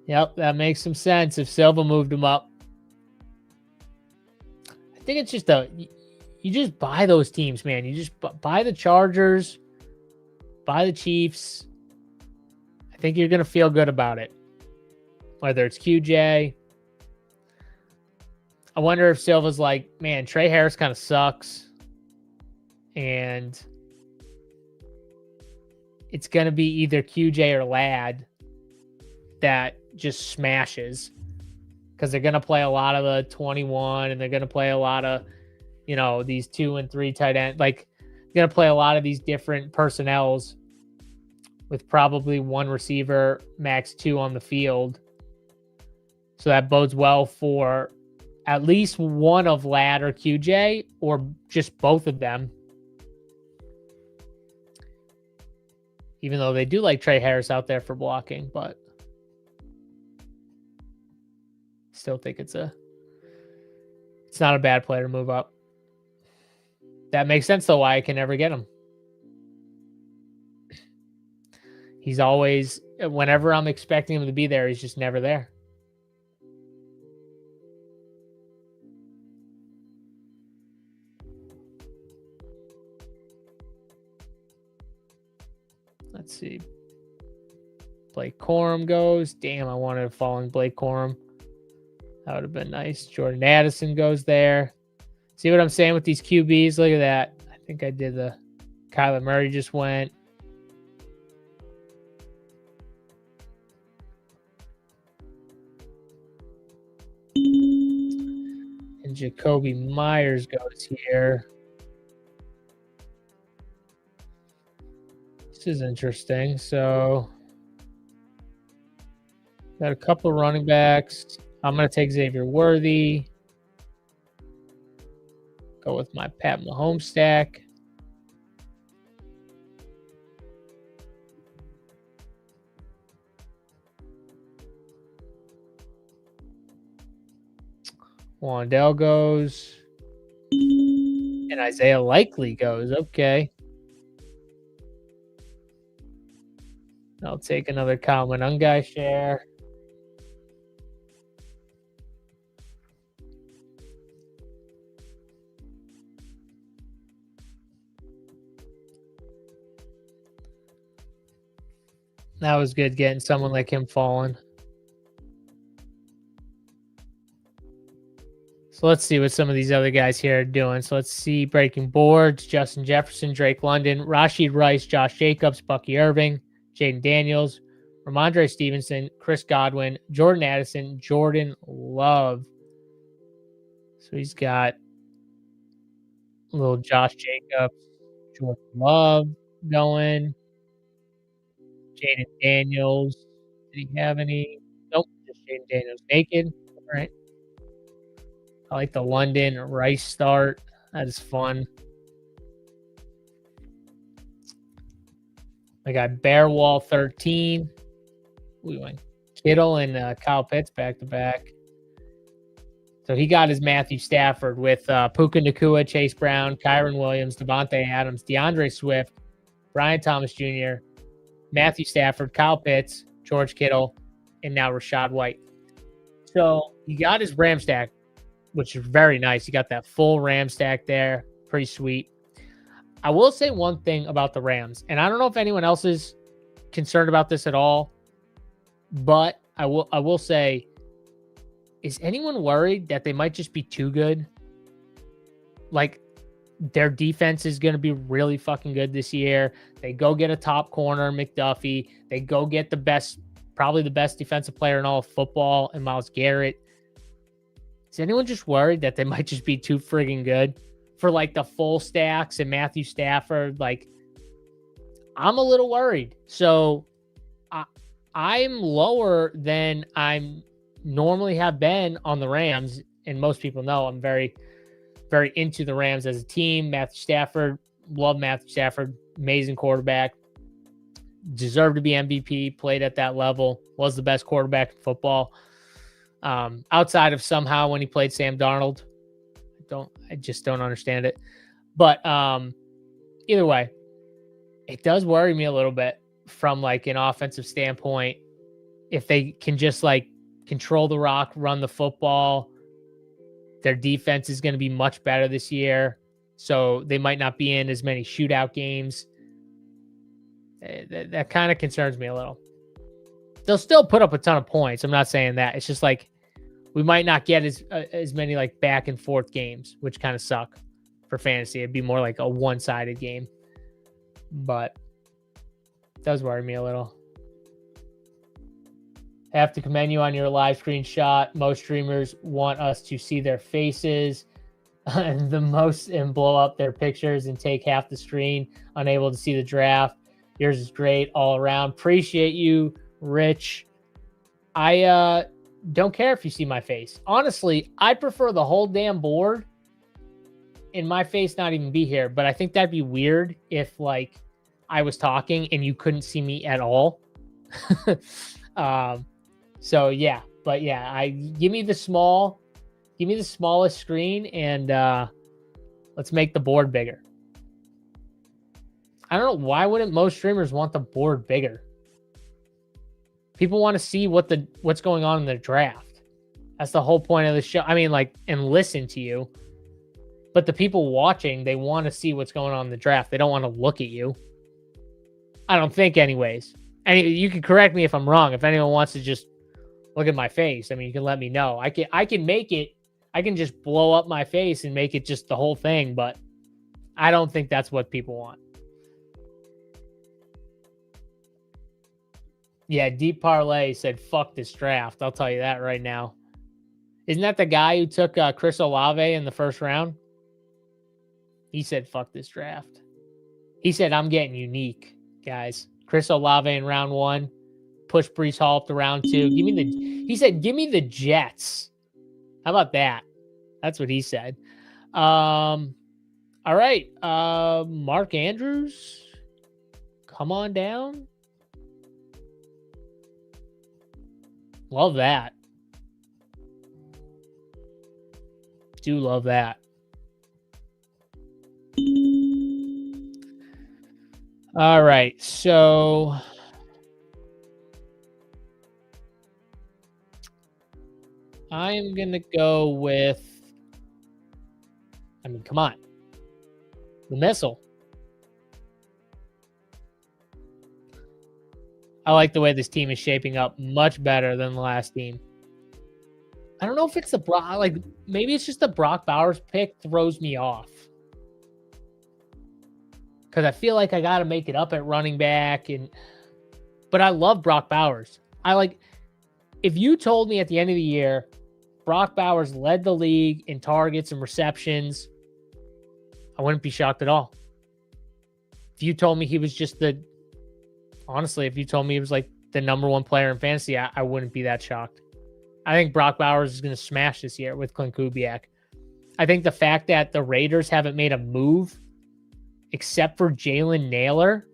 Yep, that makes some sense if Silva moved him up. I think it's just you just buy those teams, man. You just buy the Chargers, buy the Chiefs. I think you're going to feel good about it. Whether it's QJ. I wonder if Silva's like, man, Trey Harris kind of sucks. And it's going to be either QJ or Ladd that just smashes. Because they're going to play a lot of the 21 and they're going to play a lot of, you know, these 2 and 3 tight end. Like, they're going to play a lot of these different personnels with probably one receiver, max 2 on the field. So that bodes well for at least one of Ladd or QJ or just both of them. Even though they do like Trey Harris out there for blocking, but still think it's not a bad player to move up. That makes sense though why I can never get him. He's always, whenever I'm expecting him to be there, he's just never there. Let's see. Blake Corum goes. Damn, I wanted a falling Blake Corum. That would have been nice. Jordan Addison goes there. See what I'm saying with these QBs? Look at that. I think I did the Kyler Murray just went. And Jacoby Myers goes here. This is interesting. So, got a couple of running backs. I'm going to take Xavier Worthy. Go with my Pat Mahomes stack. Wandell goes. And Isaiah Likely goes. Okay. I'll take another Kyle Monangai share. That was good getting someone like him falling. So let's see what some of these other guys here are doing. So let's see breaking boards. Justin Jefferson, Drake London, Rashid Rice, Josh Jacobs, Bucky Irving, Jaden Daniels, Ramondre Stevenson, Chris Godwin, Jordan Addison, Jordan Love. So he's got a little Josh Jacobs, Jordan Love going. Jaden Daniels. Did he have any? Nope, just Jaden Daniels naked. All right. I like the London Rice start. That is fun. I got Bearwall 13. We went Kittle and Kyle Pitts back to back. So he got his Matthew Stafford with Puka Nacua, Chase Brown, Kyron Williams, Devontae Adams, DeAndre Swift, Brian Thomas Jr., Matthew Stafford, Kyle Pitts, George Kittle, and now Rachaad White. So he got his Ram stack, which is very nice. He got that full Ram stack there. Pretty sweet. I will say one thing about the Rams, and I don't know if anyone else is concerned about this at all, but I will say, is anyone worried that they might just be too good? Like, their defense is going to be really fucking good this year. They go get a top corner, McDuffie. They go get the best, probably the best defensive player in all of football, and Myles Garrett. Is anyone just worried that they might just be too friggin' good for like the full stacks and Matthew Stafford? Like, I'm a little worried. So I'm lower than I'm normally have been on the Rams. And most people know I'm very, very into the Rams as a team. Matthew Stafford, love Matthew Stafford, amazing quarterback, deserved to be MVP, played at that level, was the best quarterback in football. Outside of somehow when he played Sam Darnold, I just don't understand it. But either way, it does worry me a little bit from like an offensive standpoint. If they can just like control the rock, run the football, their defense is going to be much better this year. So they might not be in as many shootout games. That kind of concerns me a little. They'll still put up a ton of points. I'm not saying that. It's just like we might not get as many like back and forth games, which kind of suck for fantasy. It'd be more like a one-sided game. But it does worry me a little. I have to commend you on your live screen shot. Most streamers want us to see their faces and blow up their pictures and take half the screen, unable to see the draft. Yours is great all around. Appreciate you, Rich. I don't care if you see my face. Honestly, I prefer the whole damn board and my face not even be here. But I think that'd be weird if like I was talking and you couldn't see me at all. So yeah, but yeah, give me the smallest screen and let's make the board bigger. I don't know, why wouldn't most streamers want the board bigger? People want to see what's going on in the draft. That's the whole point of the show. I mean, like, and listen to you. But the people watching, they want to see what's going on in the draft. They don't want to look at you. I don't think, anyways. And you can correct me if I'm wrong. If anyone wants to just look at my face, I mean, you can let me know. I can make it. I can just blow up my face and make it just the whole thing, but I don't think that's what people want. Yeah, Deep Parlay said, fuck this draft. I'll tell you that right now. Isn't that the guy who took Chris Olave in the first round? He said, fuck this draft. He said, I'm getting unique, guys. Chris Olave in round 1. Push Brees Hall up to round 2. He said, give me the Jets. How about that? That's what he said. All right. Mark Andrews, come on down. Love that. Do love that. All right. So I am going to go with, I mean, come on. The missile. I like the way this team is shaping up much better than the last team. I don't know if it's the Brock, like maybe it's just the Brock Bowers pick throws me off. Because I feel like I got to make it up at running back. But I love Brock Bowers. If you told me at the end of the year, Brock Bowers led the league in targets and receptions, I wouldn't be shocked at all. If you told me he was just honestly, if you told me he was like the number 1 player in fantasy, I wouldn't be that shocked. I think Brock Bowers is going to smash this year with Clint Kubiak. I think the fact that the Raiders haven't made a move except for Jalen Naylor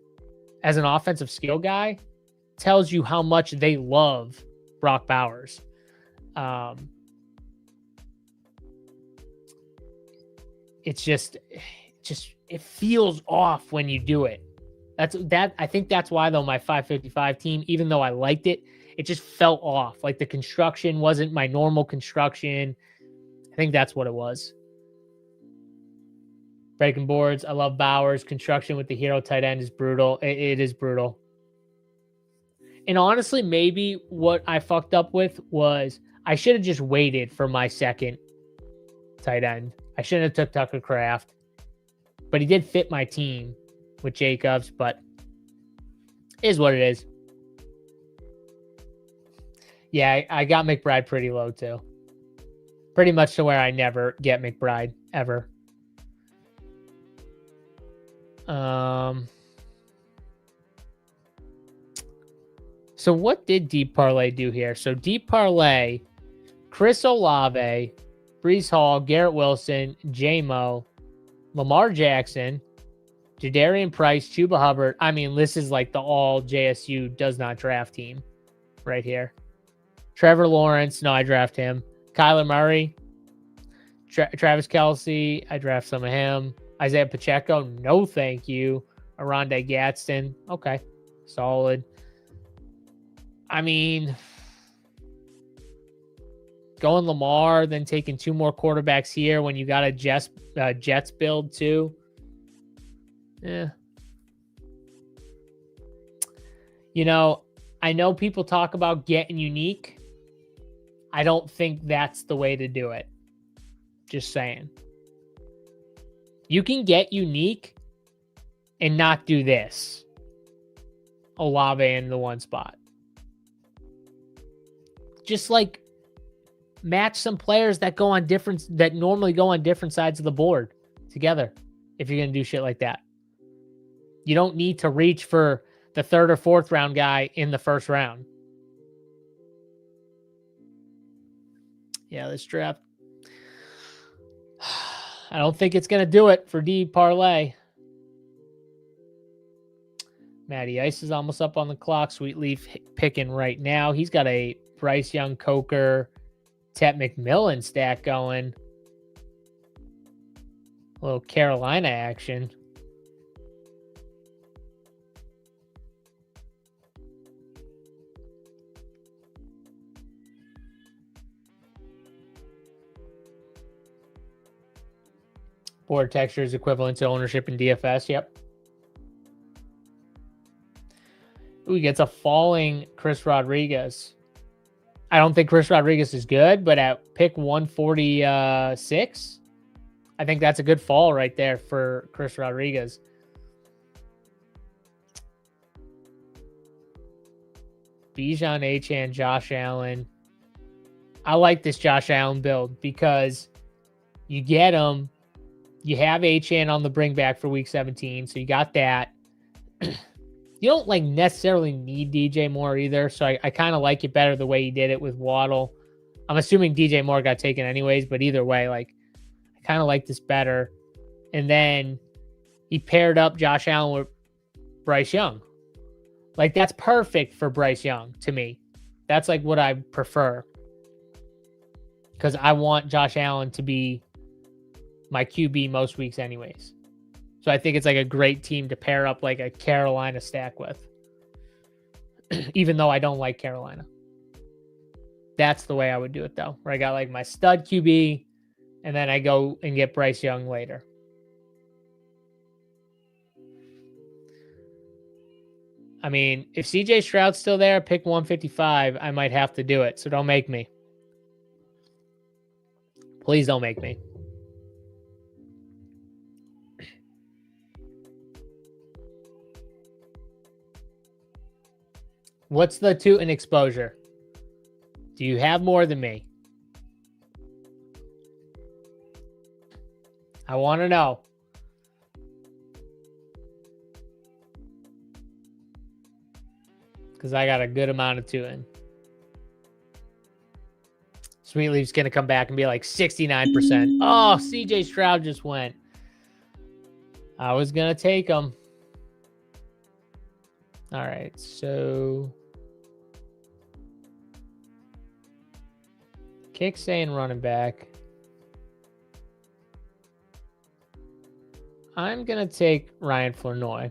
as an offensive skill guy tells you how much they love Brock Bowers. It feels off when you do it. I think that's why, though, my 555 team, even though I liked it, it just felt off. Like the construction wasn't my normal construction. I think that's what it was. Breaking boards. I love Bowers. Construction with the hero tight end is brutal. It is brutal. And honestly, maybe what I fucked up with was I should have just waited for my second tight end. I shouldn't have took Tucker Kraft. But he did fit my team with Jacobs, but it is what it is. Yeah, I got McBride pretty low too. Pretty much to where I never get McBride ever. So what did Deep Parlay do here? So Deep Parlay, Chris Olave, Brees Hall, Garrett Wilson, J-Mo, Lamar Jackson, Jadarian Price, Chuba Hubbard. I mean, this is like the all JSU does not draft team right here. Trevor Lawrence. No, I draft him. Kyler Murray. Travis Kelce. I draft some of him. Isaiah Pacheco. No, thank you. Aronde Gadsden. Okay. Solid. I mean, going Lamar, then taking 2 more quarterbacks here when you got a Jets build too. Yeah. You know, I know people talk about getting unique. I don't think that's the way to do it. Just saying. You can get unique and not do this. Olave in the 1 spot. Just like match some players that normally go on different sides of the board together if you're going to do shit like that. You don't need to reach for the 3rd or 4th round guy in the 1st round. Yeah, this draft. I don't think it's going to do it for D Parlay. Matty Ice is almost up on the clock. Sweet Leaf picking right now. He's got a Bryce Young, Coker, Tet McMillan stack going. A little Carolina action. Board texture is equivalent to ownership in DFS. Yep. Ooh, he gets a falling Chris Rodriguez. I don't think Chris Rodriguez is good, but at pick 146, I think that's a good fall right there for Chris Rodriguez. Bijan Achane, Josh Allen. I like this Josh Allen build because you get him. You have Achane on the bring back for week 17, so you got that. You don't like necessarily need DJ Moore either, so I kind of like it better the way he did it with Waddle. I'm assuming DJ Moore got taken anyways, but either way, like I kind of like this better. And then he paired up Josh Allen with Bryce Young. Like that's perfect for Bryce Young to me. That's like what I prefer because I want Josh Allen to be my QB most weeks anyways. So I think it's like a great team to pair up like a Carolina stack with, even though I don't like Carolina. That's the way I would do it though, where I got like my stud QB and then I go and get Bryce Young later. I mean, if CJ Stroud's still there, pick 155, I might have to do it. So don't make me. Please don't make me. What's the two in exposure? Do you have more than me? I want to know. Because I got a good amount of two in. Sweetleaf's going to come back and be like 69%. Oh, CJ Stroud just went. I was going to take him. All right, so kick saying running back. I'm going to take Ryan Flournoy.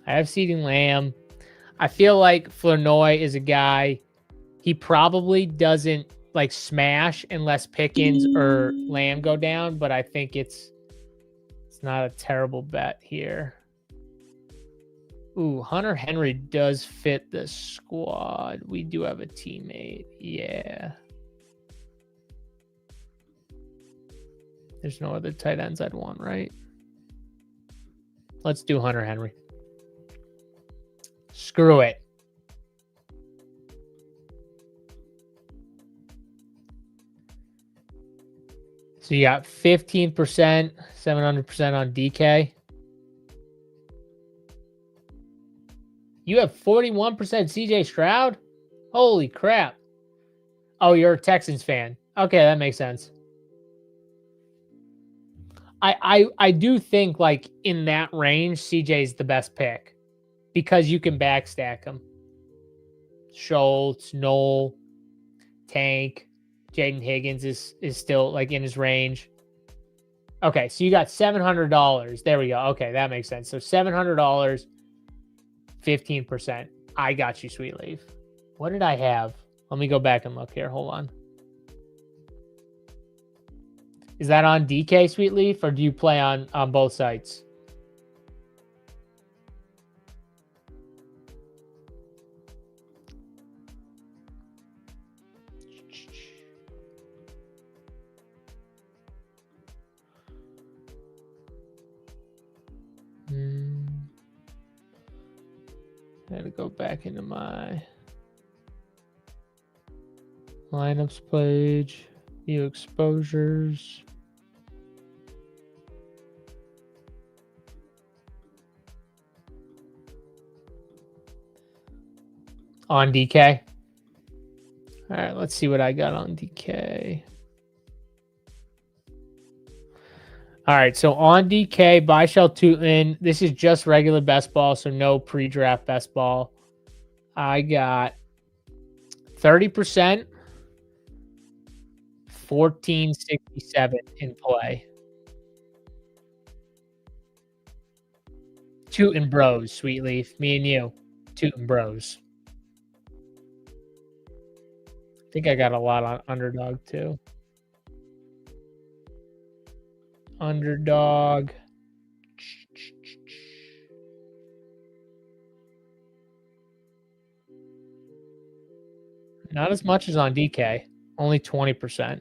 I have CeeDee Lamb. I feel like Flournoy is a guy, he probably doesn't like smash unless Pickens or Lamb go down, but I think it's not a terrible bet here. Ooh, Hunter Henry does fit the squad. We do have a teammate. Yeah. There's no other tight ends I'd want, right? Let's do Hunter Henry. Screw it. So you got 15%, 700% on DK. You have 41% CJ Stroud? Holy crap. Oh, you're a Texans fan. Okay, that makes sense. I do think like in that range, CJ's the best pick because you can backstack him. Schultz, Knoll, Tank, Jaden Higgins is still like in his range. Okay, so you got $700. There we go. Okay, that makes sense. So $700, 15%. I got you, Sweetleaf. What did I have? Let me go back and look here. Hold on. Is that on DK, Sweetleaf, or do you play on both sites? I had to go back into my lineups page, view exposures. On DK. All right, let's see what I got on DK. All right, so on DK, buy Shell Tootin. This is just regular best ball, so no pre-draft best ball. I got 30%, 1467 in play. Tootin' bros, Sweetleaf. Me and you. Tootin' bros. I think I got a lot on underdog too. Underdog. Not as much as on DK. Only 20%.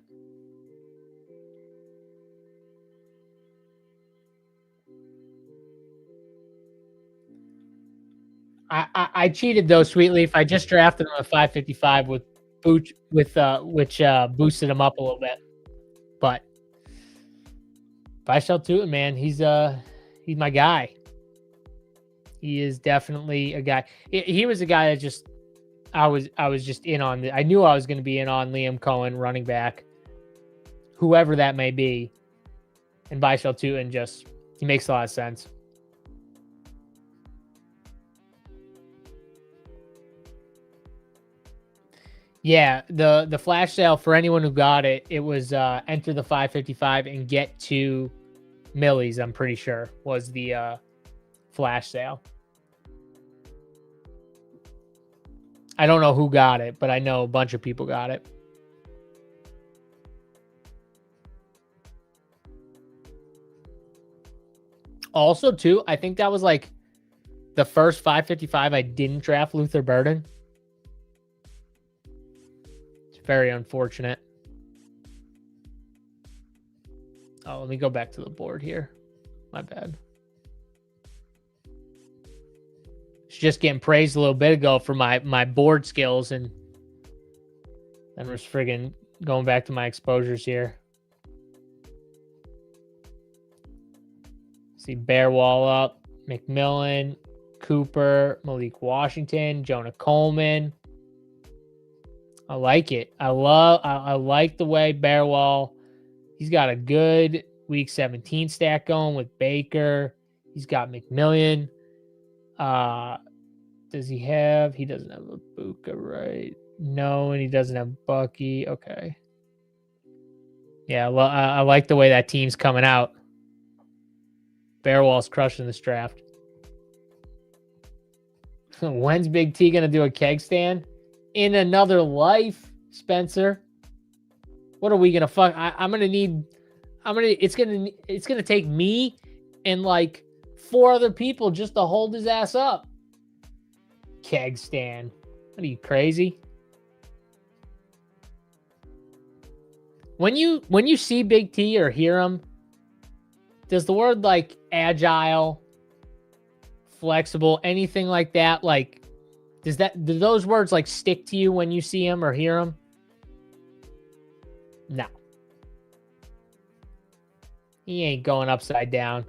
I cheated though, Sweetleaf. I just drafted him at 555 with which boosted him up a little bit. But Bishal Tootin, man, he's my guy. He is definitely a guy. He was a guy that just I was just in on. I knew I was going to be in on Liam Cohen, running back, whoever that may be, and Bishal Tootin he makes a lot of sense. Yeah, the flash sale for anyone who got it, it was enter the 555 and get to Millie's, I'm pretty sure, was the flash sale. I don't know who got it, but I know a bunch of people got it. Also, too, I think that was like the first 555 I didn't draft Luther Burden. It's very unfortunate. Oh, let me go back to the board here. My bad. It's just getting praised a little bit ago for my board skills, and then was friggin' going back to my exposures here. See Bearwall up, McMillan, Cooper, Malik Washington, Jonah Coleman. I like it. I like the way Bearwall, he's got a good week 17 stack going with Baker. He's got McMillan. Does he have? He doesn't have a Buka, right? No, and he doesn't have Bucky. Okay. Yeah, well, I like the way that team's coming out. Bearwall's crushing this draft. When's Big T gonna do a keg stand? In another life, Spencer. What are we gonna fuck? It's gonna take me and like 4 other people just to hold his ass up. Keg stand. What are you, crazy? When you see Big T or hear him, does the word like agile, flexible, anything like that, like do those words like stick to you when you see him or hear him? No. He ain't going upside down.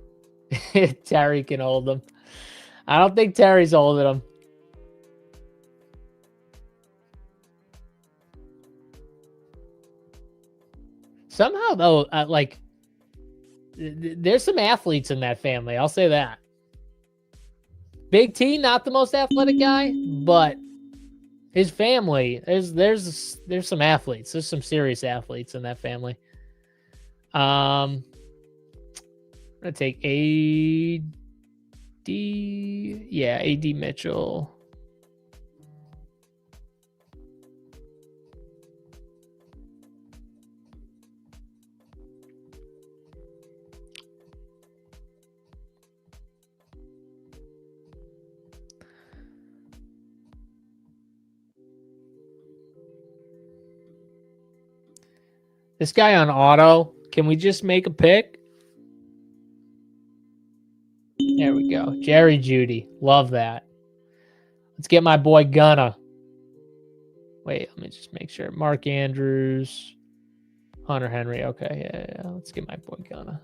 Terry can hold him. I don't think Terry's holding him. Somehow, though, there's some athletes in that family. I'll say that. Big T, not the most athletic guy, but his family, there's some athletes. There's some serious athletes in that family. I'm gonna take AD. Yeah, AD Mitchell. This guy on auto, can we just make a pick? There we go. Jerry Jeudy. Love that. Let's get my boy Gunna. Wait, let me just make sure. Mark Andrews. Hunter Henry. Okay, yeah. Let's get my boy Gunna.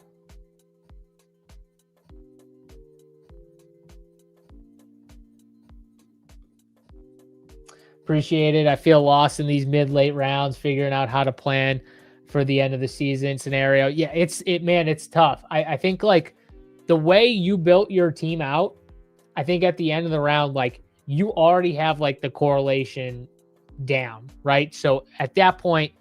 Appreciate it. I feel lost in these mid-late rounds, figuring out how to plan for the end of the season scenario. Yeah, it's tough. I think like the way you built your team out, I think at the end of the round, like you already have like the correlation down, right? So at that point,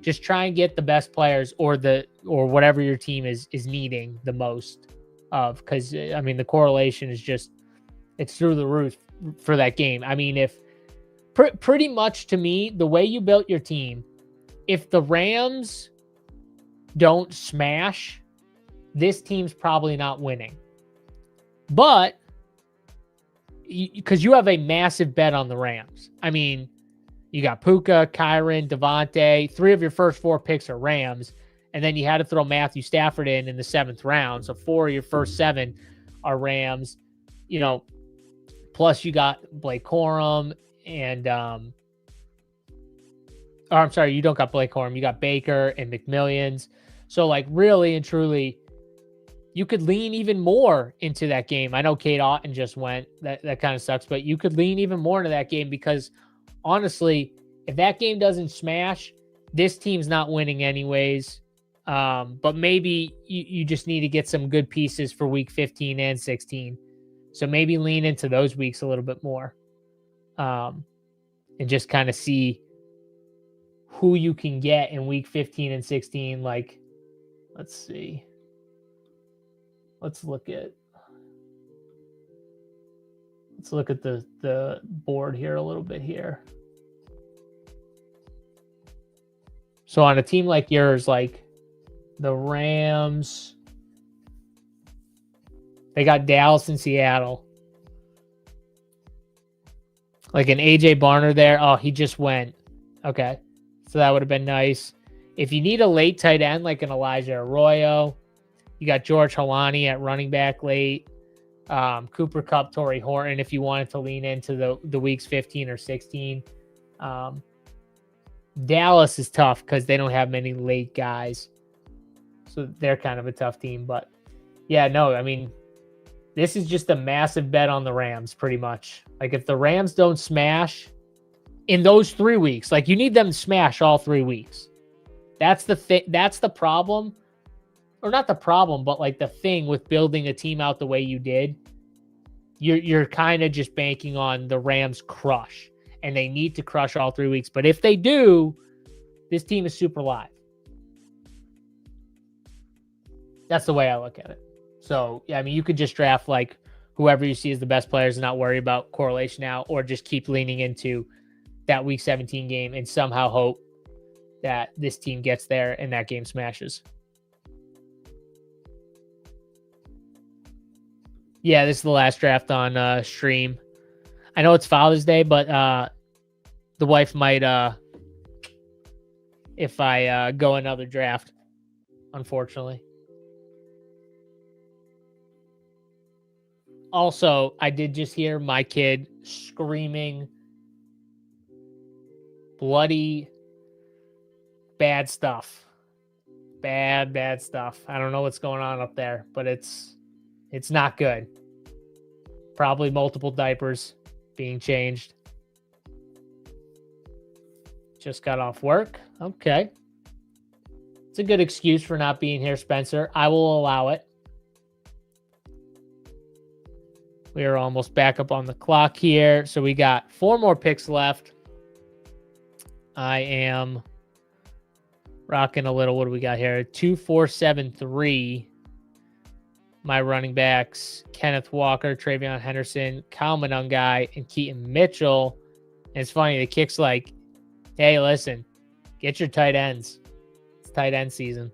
just try and get the best players or whatever your team is needing the most of, because I mean the correlation is just, it's through the roof for that game. I mean, if pretty much to me, the way you built your team, if the Rams don't smash, this team's probably not winning. But because you have a massive bet on the Rams. I mean, You got Puka, Kyron, Devontae. 3 of your first 4 picks are Rams. And then you had to throw Matthew Stafford in the 7th round. So 4 of your first 7 are Rams. You know, plus you got Blake Corum and I'm sorry, you don't got Blake Corum. You got Baker and McMillions. So like really and truly, you could lean even more into that game. I know Kate Otten just went. That kind of sucks, but you could lean even more into that game because honestly, if that game doesn't smash, this team's not winning anyways. But maybe you just need to get some good pieces for week 15 and 16. So maybe lean into those weeks a little bit more. And just kind of see who you can get in week 15 and 16. Like, let's see. Let's look at the board here a little bit here. So on a team like yours, like the Rams, they got Dallas and Seattle. Like an AJ Barner there. Oh, he just went. Okay. So that would have been nice. If you need a late tight end like an Elijah Arroyo, you got George Holani at running back late. Cooper Kupp, Torrey Horton, if you wanted to lean into the weeks 15 or 16. Dallas is tough because they don't have many late guys. So they're kind of a tough team. But yeah, no, I mean, this is just a massive bet on the Rams, pretty much. Like if the Rams don't smash in those 3 weeks, like you need them to smash all 3 weeks. That's the problem. Or not the problem, but like the thing with building a team out the way you did. You're kind of just banking on the Rams crush. And they need to crush all 3 weeks. But if they do, this team is super live. That's the way I look at it. So, yeah, I mean, you could just draft like whoever you see as the best players and not worry about correlation now, or just keep leaning into that week 17 game and somehow hope that this team gets there and that game smashes. Yeah, this is the last draft on stream. I know it's Father's Day, but the wife might if I go another draft, unfortunately. Also, I did just hear my kid screaming bloody bad stuff. Bad stuff. I don't know what's going on up there, but it's not good. Probably multiple diapers being changed. Just got off work. Okay. It's a good excuse for not being here, Spencer. I will allow it. We are almost back up on the clock here. So we got 4 more picks left. I am rocking a little. What do we got here? 2, 4, 7, 3. My running backs, Kenneth Walker, Travion Henderson, Kyle Monangai, and Keaton Mitchell. And it's funny, the kick's like, hey, listen, get your tight ends. It's tight end season.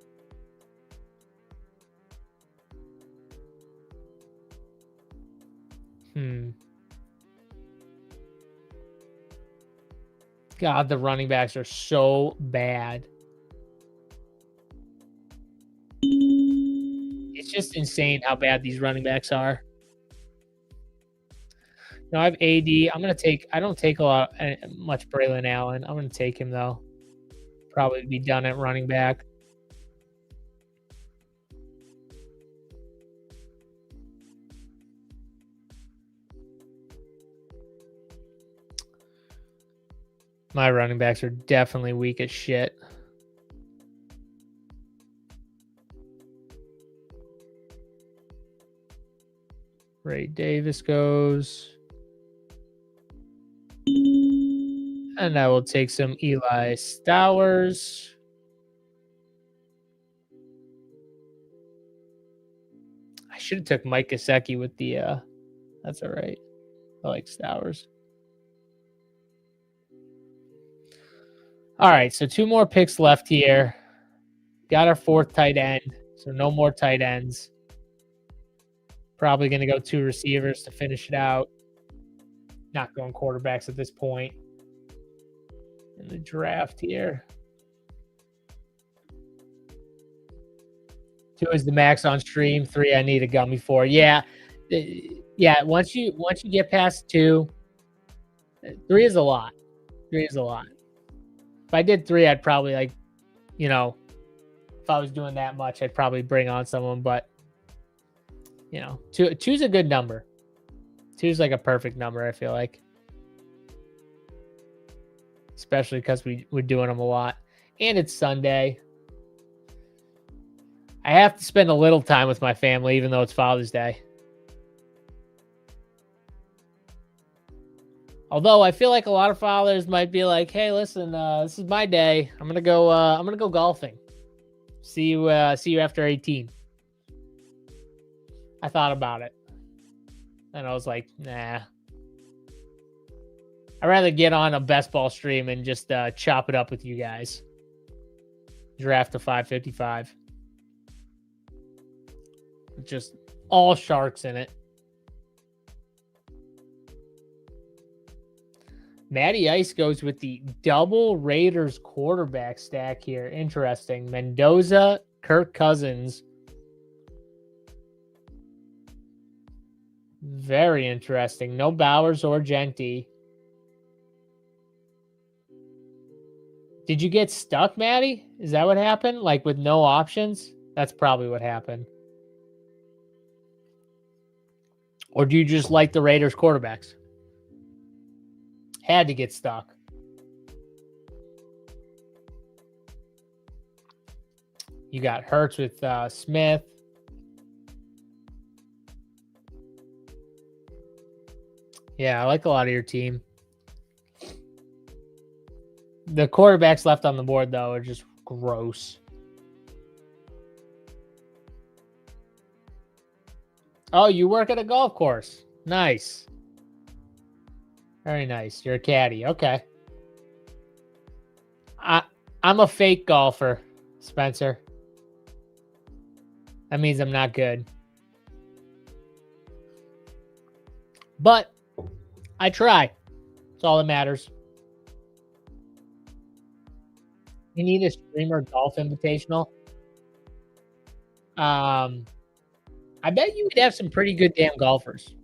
God, the running backs are so bad. It's just insane how bad these running backs are. No, I have AD. I don't take much Braylon Allen. I'm going to take him, though. Probably be done at running back. My running backs are definitely weak as shit. Ray Davis goes. And I will take some Eli Stowers. I should have took Mike Gesicki with the that's all right. I like Stowers. All right, so 2 more picks left here. Got our 4th tight end, so no more tight ends. Probably going to go 2 receivers to finish it out. Not going quarterbacks at this point. in the draft here. 2 is the max on stream. 3 I need a gummy for. Yeah. Yeah, once you get past 2, 3 is a lot. 3 is a lot. If I did 3, I'd probably like, you know, if I was doing that much, I'd probably bring on someone, but you know, 2's a good number. 2's like a perfect number, I feel like. Especially because we're doing them a lot. And it's Sunday. I have to spend a little time with my family, even though it's Father's Day. Although I feel like a lot of fathers might be like, "Hey, listen, this is my day. I'm gonna go golfing. See you after 18." I thought about it, and I was like, "Nah. I'd rather get on a best ball stream and just chop it up with you guys. Draft a 555. Just all sharks in it." Matty Ice goes with the double Raiders quarterback stack here. Interesting. Mendoza, Kirk Cousins. Very interesting. No Bowers or Genty. Did you get stuck, Matty? Is that what happened? Like with no options? That's probably what happened. Or do you just like the Raiders quarterbacks? Had to get stuck. You got Hurts with Smith. Yeah, I like a lot of your team. The quarterbacks left on the board, though, are just gross. Oh, you work at a golf course. Nice. Very nice. You're a caddy. Okay. I'm a fake golfer, Spencer. That means I'm not good. But I try. That's all that matters. You need a streamer golf invitational. I bet you would have some pretty good damn golfers.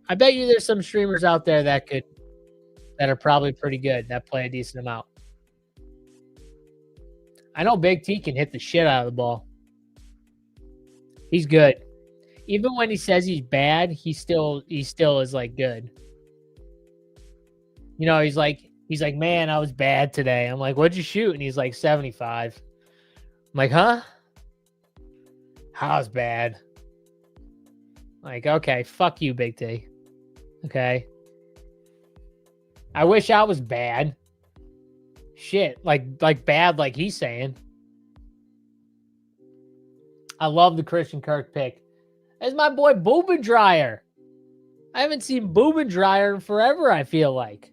I bet you there's some streamers out there that are probably pretty good, that play a decent amount. I know Big T can hit the shit out of the ball. He's good. Even when he says he's bad, he still is like good. You know, he's like, man, I was bad today. I'm like, what'd you shoot? And he's like 75. I'm like, huh? How's bad? Like, okay, fuck you, Big T. Okay. I wish I was bad. Shit, like bad, like he's saying. I love the Christian Kirk pick. There's my boy Boobendryer. I haven't seen Boobendryer in forever, I feel like.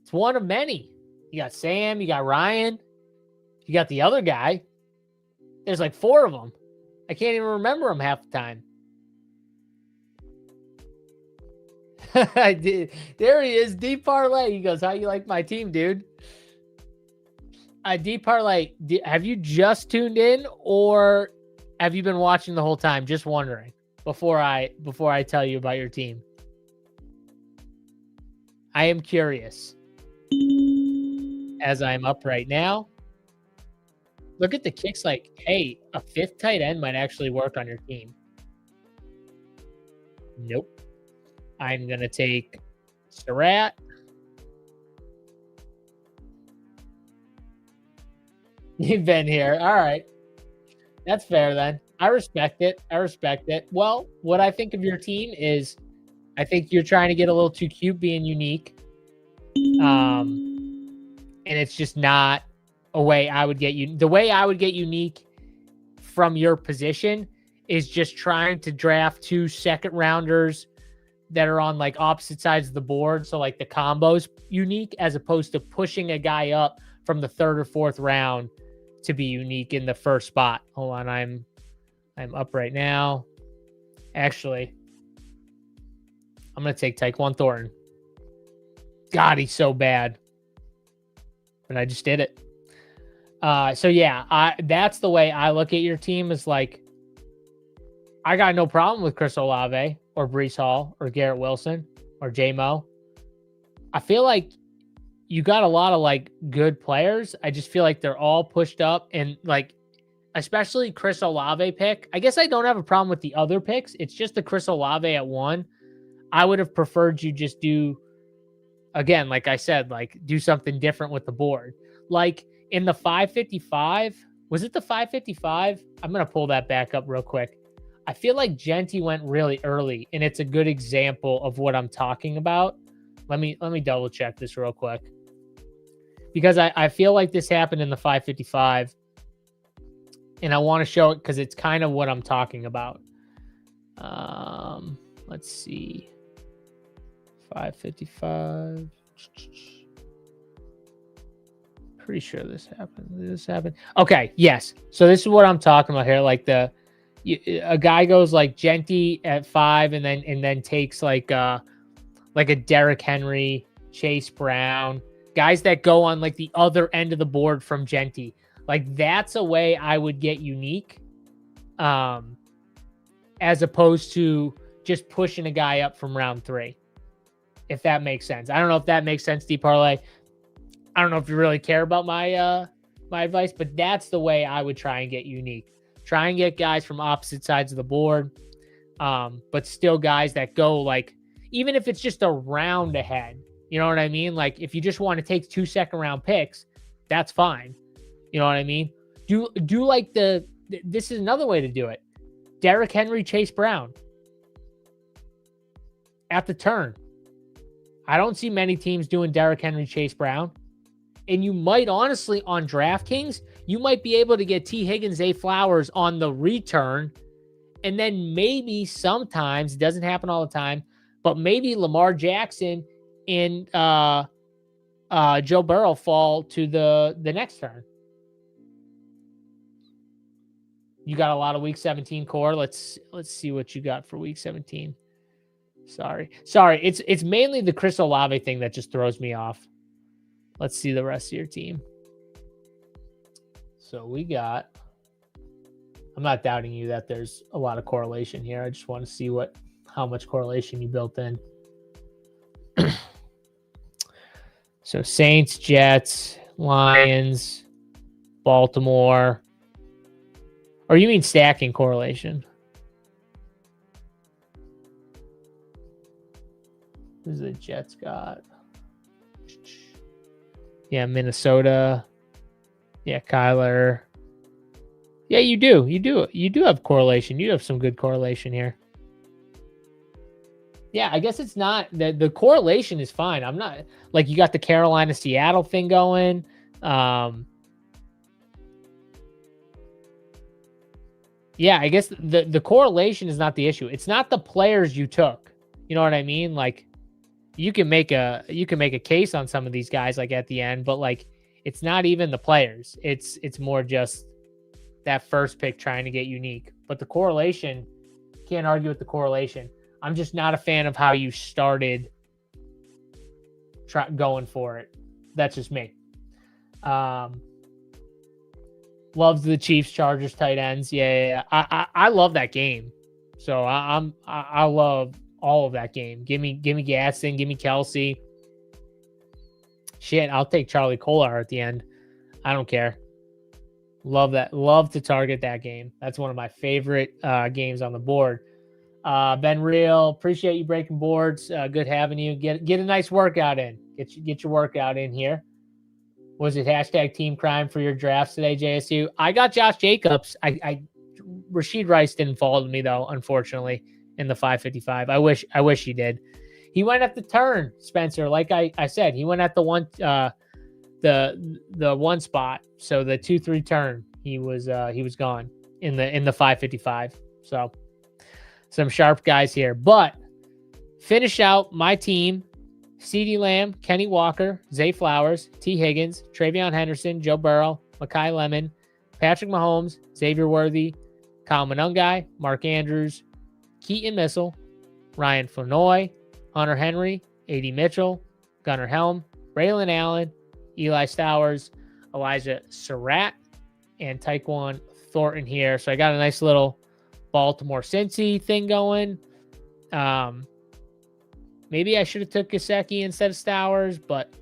It's one of many. You got Sam, you got Ryan, you got the other guy. There's like 4 of them. I can't even remember them half the time. I did. There he is, D Parlay. He goes, "How you like my team, dude?" D Parlay, have you just tuned in or have you been watching the whole time? Just wondering before I tell you about your team. I am curious. As I'm up right now. Look at the kicks like, hey, a 5th tight end might actually work on your team. Nope. I'm going to take Surratt. You've been here. All right. That's fair then. I respect it. Well, what I think of your team is I think you're trying to get a little too cute being unique. And it's just not a way I would get you. The way I would get unique from your position is just trying to draft 2 second rounders that are on like opposite sides of the board. So like the combo's unique as opposed to pushing a guy up from the 3rd or 4th round to be unique in the first spot. Hold on. I'm up right now. Actually, I'm going to take Tyquan Thornton. God, he's so bad. and I just did it. So yeah, that's the way I look at your team is like, I got no problem with Chris Olave or Breece Hall or Garrett Wilson or J-Mo. I feel like you got a lot of like good players. I just feel like they're all pushed up, and like, especially Chris Olave pick. I guess I don't have a problem with the other picks. It's just the Chris Olave at 1. I would have preferred you just do, again, like I said, like do something different with the board. Like in the 555, was it the 555? I'm going to pull that back up real quick. I feel like Genty went really early, and it's a good example of what I'm talking about. Let me double check this real quick, because I feel like this happened in the 555, and I want to show it because it's kind of what I'm talking about. Let's see. 555. Pretty sure this happened. Did this happen? Okay, yes. So this is what I'm talking about here. Like a guy goes like Genty at 5, and then takes like a Derrick Henry, Chase Brown, guys that go on like the other end of the board from Genty. Like that's a way I would get unique, as opposed to just pushing a guy up from round 3. If that makes sense. I don't know if that makes sense, D Parlay. I don't know if you really care about my my advice, but that's the way I would try and get unique. Try and get guys from opposite sides of the board, but still guys that go like, even if it's just a round ahead, you know what I mean? Like if you just want to take 2 second-round picks, that's fine. You know what I mean? Do like this is another way to do it. Derrick Henry, Chase Brown at the turn. I don't see many teams doing Derrick Henry, Chase Brown. And you might honestly, on DraftKings, you might be able to get T. Higgins, Zay Flowers on the return. And then maybe sometimes, it doesn't happen all the time, but maybe Lamar Jackson and Joe Burrow fall to the next turn. You got a lot of week 17 core. Let's see what you got for week 17. Sorry. It's mainly the Chris Olave thing that just throws me off. Let's see the rest of your team. So we got, I'm not doubting you that there's a lot of correlation here. I just want to see how much correlation you built in. So Saints, Jets, Lions, Baltimore. Or you mean stacking correlation? Who's the Jets got? Yeah, Minnesota. Yeah, Kyler. Yeah, you do. You do have correlation. You have some good correlation here. Yeah, I guess it's not the correlation is fine. I'm not like, you got the Carolina Seattle thing going. Yeah, I guess the correlation is not the issue. It's not the players you took. You know what I mean? Like you can make a case on some of these guys like at the end, but like it's not even the players. It's more just that first pick trying to get unique. But the correlation, can't argue with the correlation. I'm just not a fan of how you started going for it. That's just me. Loves the Chiefs, Chargers, tight ends. Yeah. I love that game. So I love all of that game. Give me Gaston, give me Kelsey. Shit, I'll take Charlie Kolar at the end. I don't care. Love that. Love to target that game. That's one of my favorite games on the board. Ben Real, appreciate you breaking boards. Good having you. Get a nice workout in. Get your workout in here. Was it hashtag team crime for your drafts today, JSU? I got Josh Jacobs. Rashid Rice didn't fall to me though, unfortunately, in the 555. I wish he did. He went at the turn, Spencer. Like I said, he went at the one the one spot. So the 2-3 turn, he was gone in the 555. So some sharp guys here. But finish out my team. CeeDee Lamb, Kenny Walker, Zay Flowers, T. Higgins, Travion Henderson, Joe Burrow, Mekhi Lemon, Patrick Mahomes, Xavier Worthy, Kyle Monungai, Mark Andrews, Keaton Missile, Ryan Flournoy, Hunter Henry, A.D. Mitchell, Gunnar Helm, Braylon Allen, Eli Stowers, Elijah Surratt, and Tyquan Thornton here. So I got a nice little Baltimore Cincy thing going. Maybe I should have took Gesicki instead of Stowers, but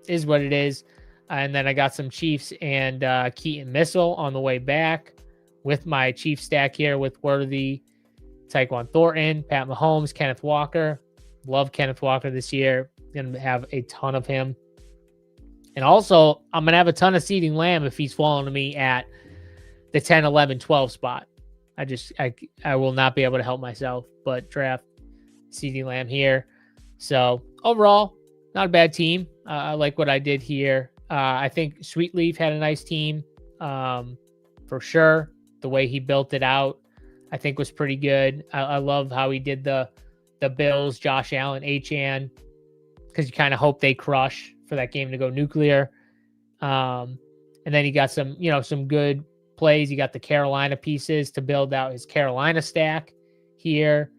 is what it is. And then I got some Chiefs and Keaton Missile on the way back with my Chiefs stack here with Worthy, Tyquan Thornton, Pat Mahomes, Kenneth Walker. Love Kenneth Walker this year. Going to have a ton of him. And also, I'm going to have a ton of CeeDee Lamb if he's falling to me at the 10, 11, 12 spot. I will not be able to help myself, but draft CeeDee Lamb here. So overall, not a bad team. I like what I did here. I think Sweetleaf had a nice team for sure. The way he built it out, I think was pretty good. I love how he did the Bills, Josh Allen, Achane, because you kind of hope they crush for that game to go nuclear. And then he got some good plays. He got the Carolina pieces to build out his Carolina stack here.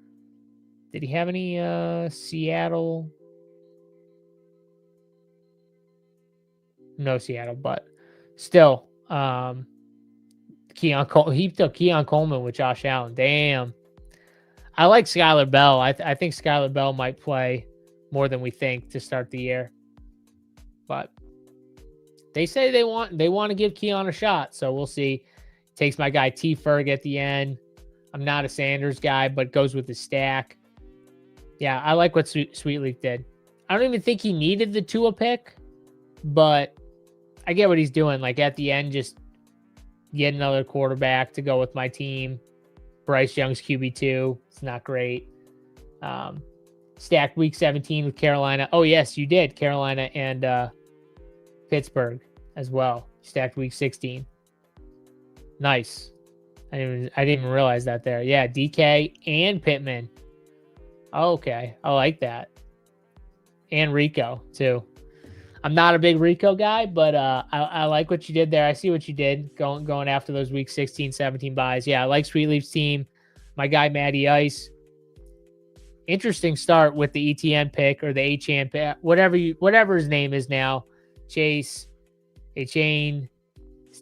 Did he have any Seattle? No Seattle, but still, he took Keon Coleman with Josh Allen. Damn. I like Skylar Bell. I think Skylar Bell might play more than we think to start the year. But they say they want to give Keon a shot, so we'll see. Takes my guy T. Ferg at the end. I'm not a Sanders guy, but goes with the stack. Yeah, I like what Sweetleaf did. I don't even think he needed the Tua pick, but I get what he's doing. Like at the end, just get another quarterback to go with my team. Bryce Young's QB2. It's not great. Stacked week 17 with Carolina. Oh, yes, you did. Carolina and Pittsburgh as well. Stacked week 16. Nice. I didn't even realize that there. Yeah, DK and Pittman. Okay, I like that. And Rico, too. I'm not a big Rico guy, but I like what you did there. I see what you did going after those week 16, 17 buys. Yeah, I like Sweetleaf's team. My guy, Matty Ice. Interesting start with the ETN pick or the Achane pick, whatever his name is now. Chase, Achane,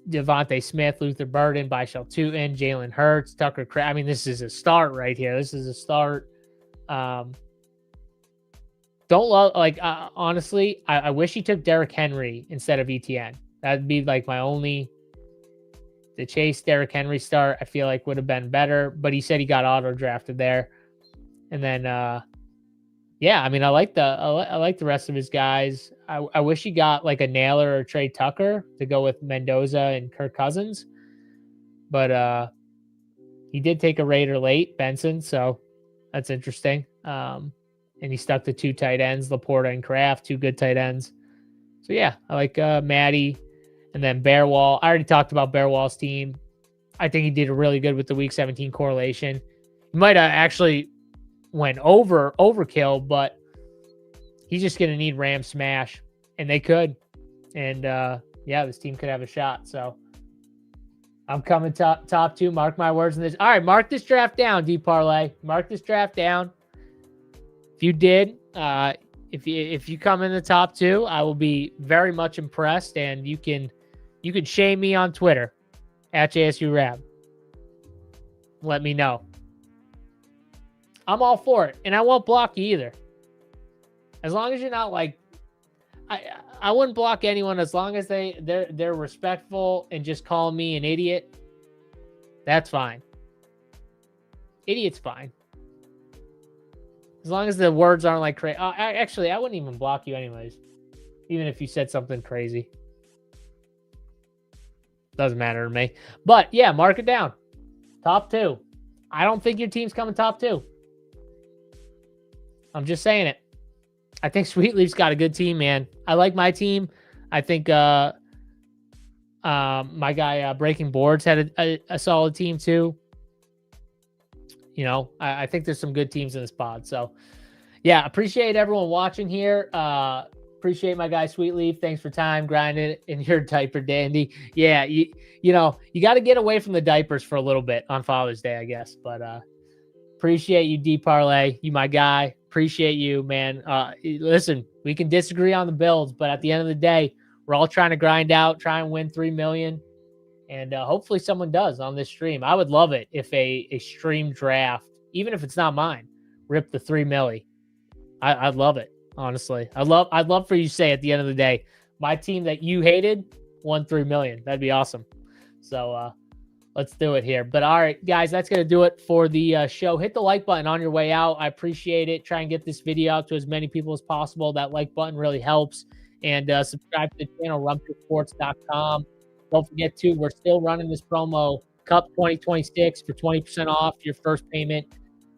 Devontae Smith, Luther Burden, Byshell Tootin, Jalen Hurts, Tucker Kraft. I mean, this is a start right here. This is a start. Honestly, I wish he took Derrick Henry instead of ETN. That'd be like the Chase Derrick Henry start, I feel like would have been better, but he said he got auto drafted there. And then, I like the rest of his guys. I wish he got like a Naylor or Trey Tucker to go with Mendoza and Kirk Cousins, but he did take a Raider late, Benson, so that's interesting. And he stuck to two tight ends, Laporta and Kraft, two good tight ends. So yeah, I like Matty, and then Bearwall. I already talked about Bearwall's team. I think he did really good with the week 17 correlation. He might have actually went overkill, but he's just going to need Ram smash, and they could. And this team could have a shot. So I'm coming top two. Mark my words in this. All right, mark this draft down, D Parlay. Mark this draft down. If you did, if you come in the top two, I will be very much impressed, and you can shame me on Twitter at JSURab. Let me know. I'm all for it, and I won't block you either. As long as you're not like, I wouldn't block anyone as long as they're respectful and just call me an idiot. That's fine. Idiot's fine. As long as the words aren't like crazy. Actually, I wouldn't even block you anyways, even if you said something crazy. Doesn't matter to me. But yeah, mark it down. Top two. I don't think your team's coming top two. I'm just saying it. I think Sweetleaf's got a good team, man. I like my team. I think my guy Breaking Boards had a solid team too. You know, I think there's some good teams in this pod. So, yeah, appreciate everyone watching here. Appreciate my guy Sweetleaf. Thanks for time grinding in your diaper dandy. Yeah, you got to get away from the diapers for a little bit on Father's Day, I guess. But appreciate you, D Parlay. You my guy. Appreciate you, man. Listen, we can disagree on the builds, but at the end of the day, We're all trying to grind out, try and win 3 million. And hopefully someone does on this stream. I would love it if a stream draft, even if it's not mine, rip the 3 milli. I'd love it, honestly. I'd love for you to say at the end of the day, my team that you hated won 3 million. That'd be awesome. So let's do it here. But all right, guys, that's going to do it for the show. Hit the like button on your way out. I appreciate it. Try and get this video out to as many people as possible. That like button really helps. And subscribe to the channel, rumpyoursports.com. Don't forget, too, we're still running this promo, Cup 2026, for 20% off your first payment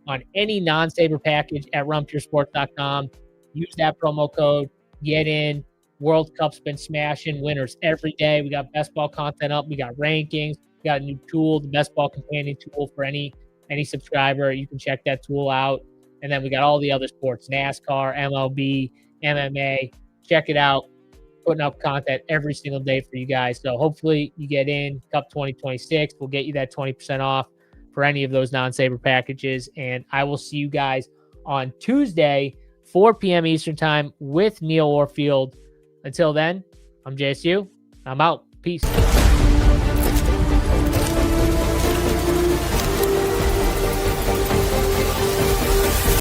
on any non-saber package at rumpyoursports.com. Use that promo code. Get in. World Cup's been smashing winners every day. We got best ball content up. We got rankings. We got a new tool, the best ball companion tool for any subscriber. You can check that tool out. And then we got all the other sports, NASCAR, MLB, MMA. Check it out. Putting up content every single day for you guys. So hopefully you get in Cup 2026. We'll get you that 20% off for any of those non-saber packages. And I will see you guys on Tuesday, 4 p.m. Eastern time with Neil Orfield. Until then, I'm JSU. I'm out. Peace.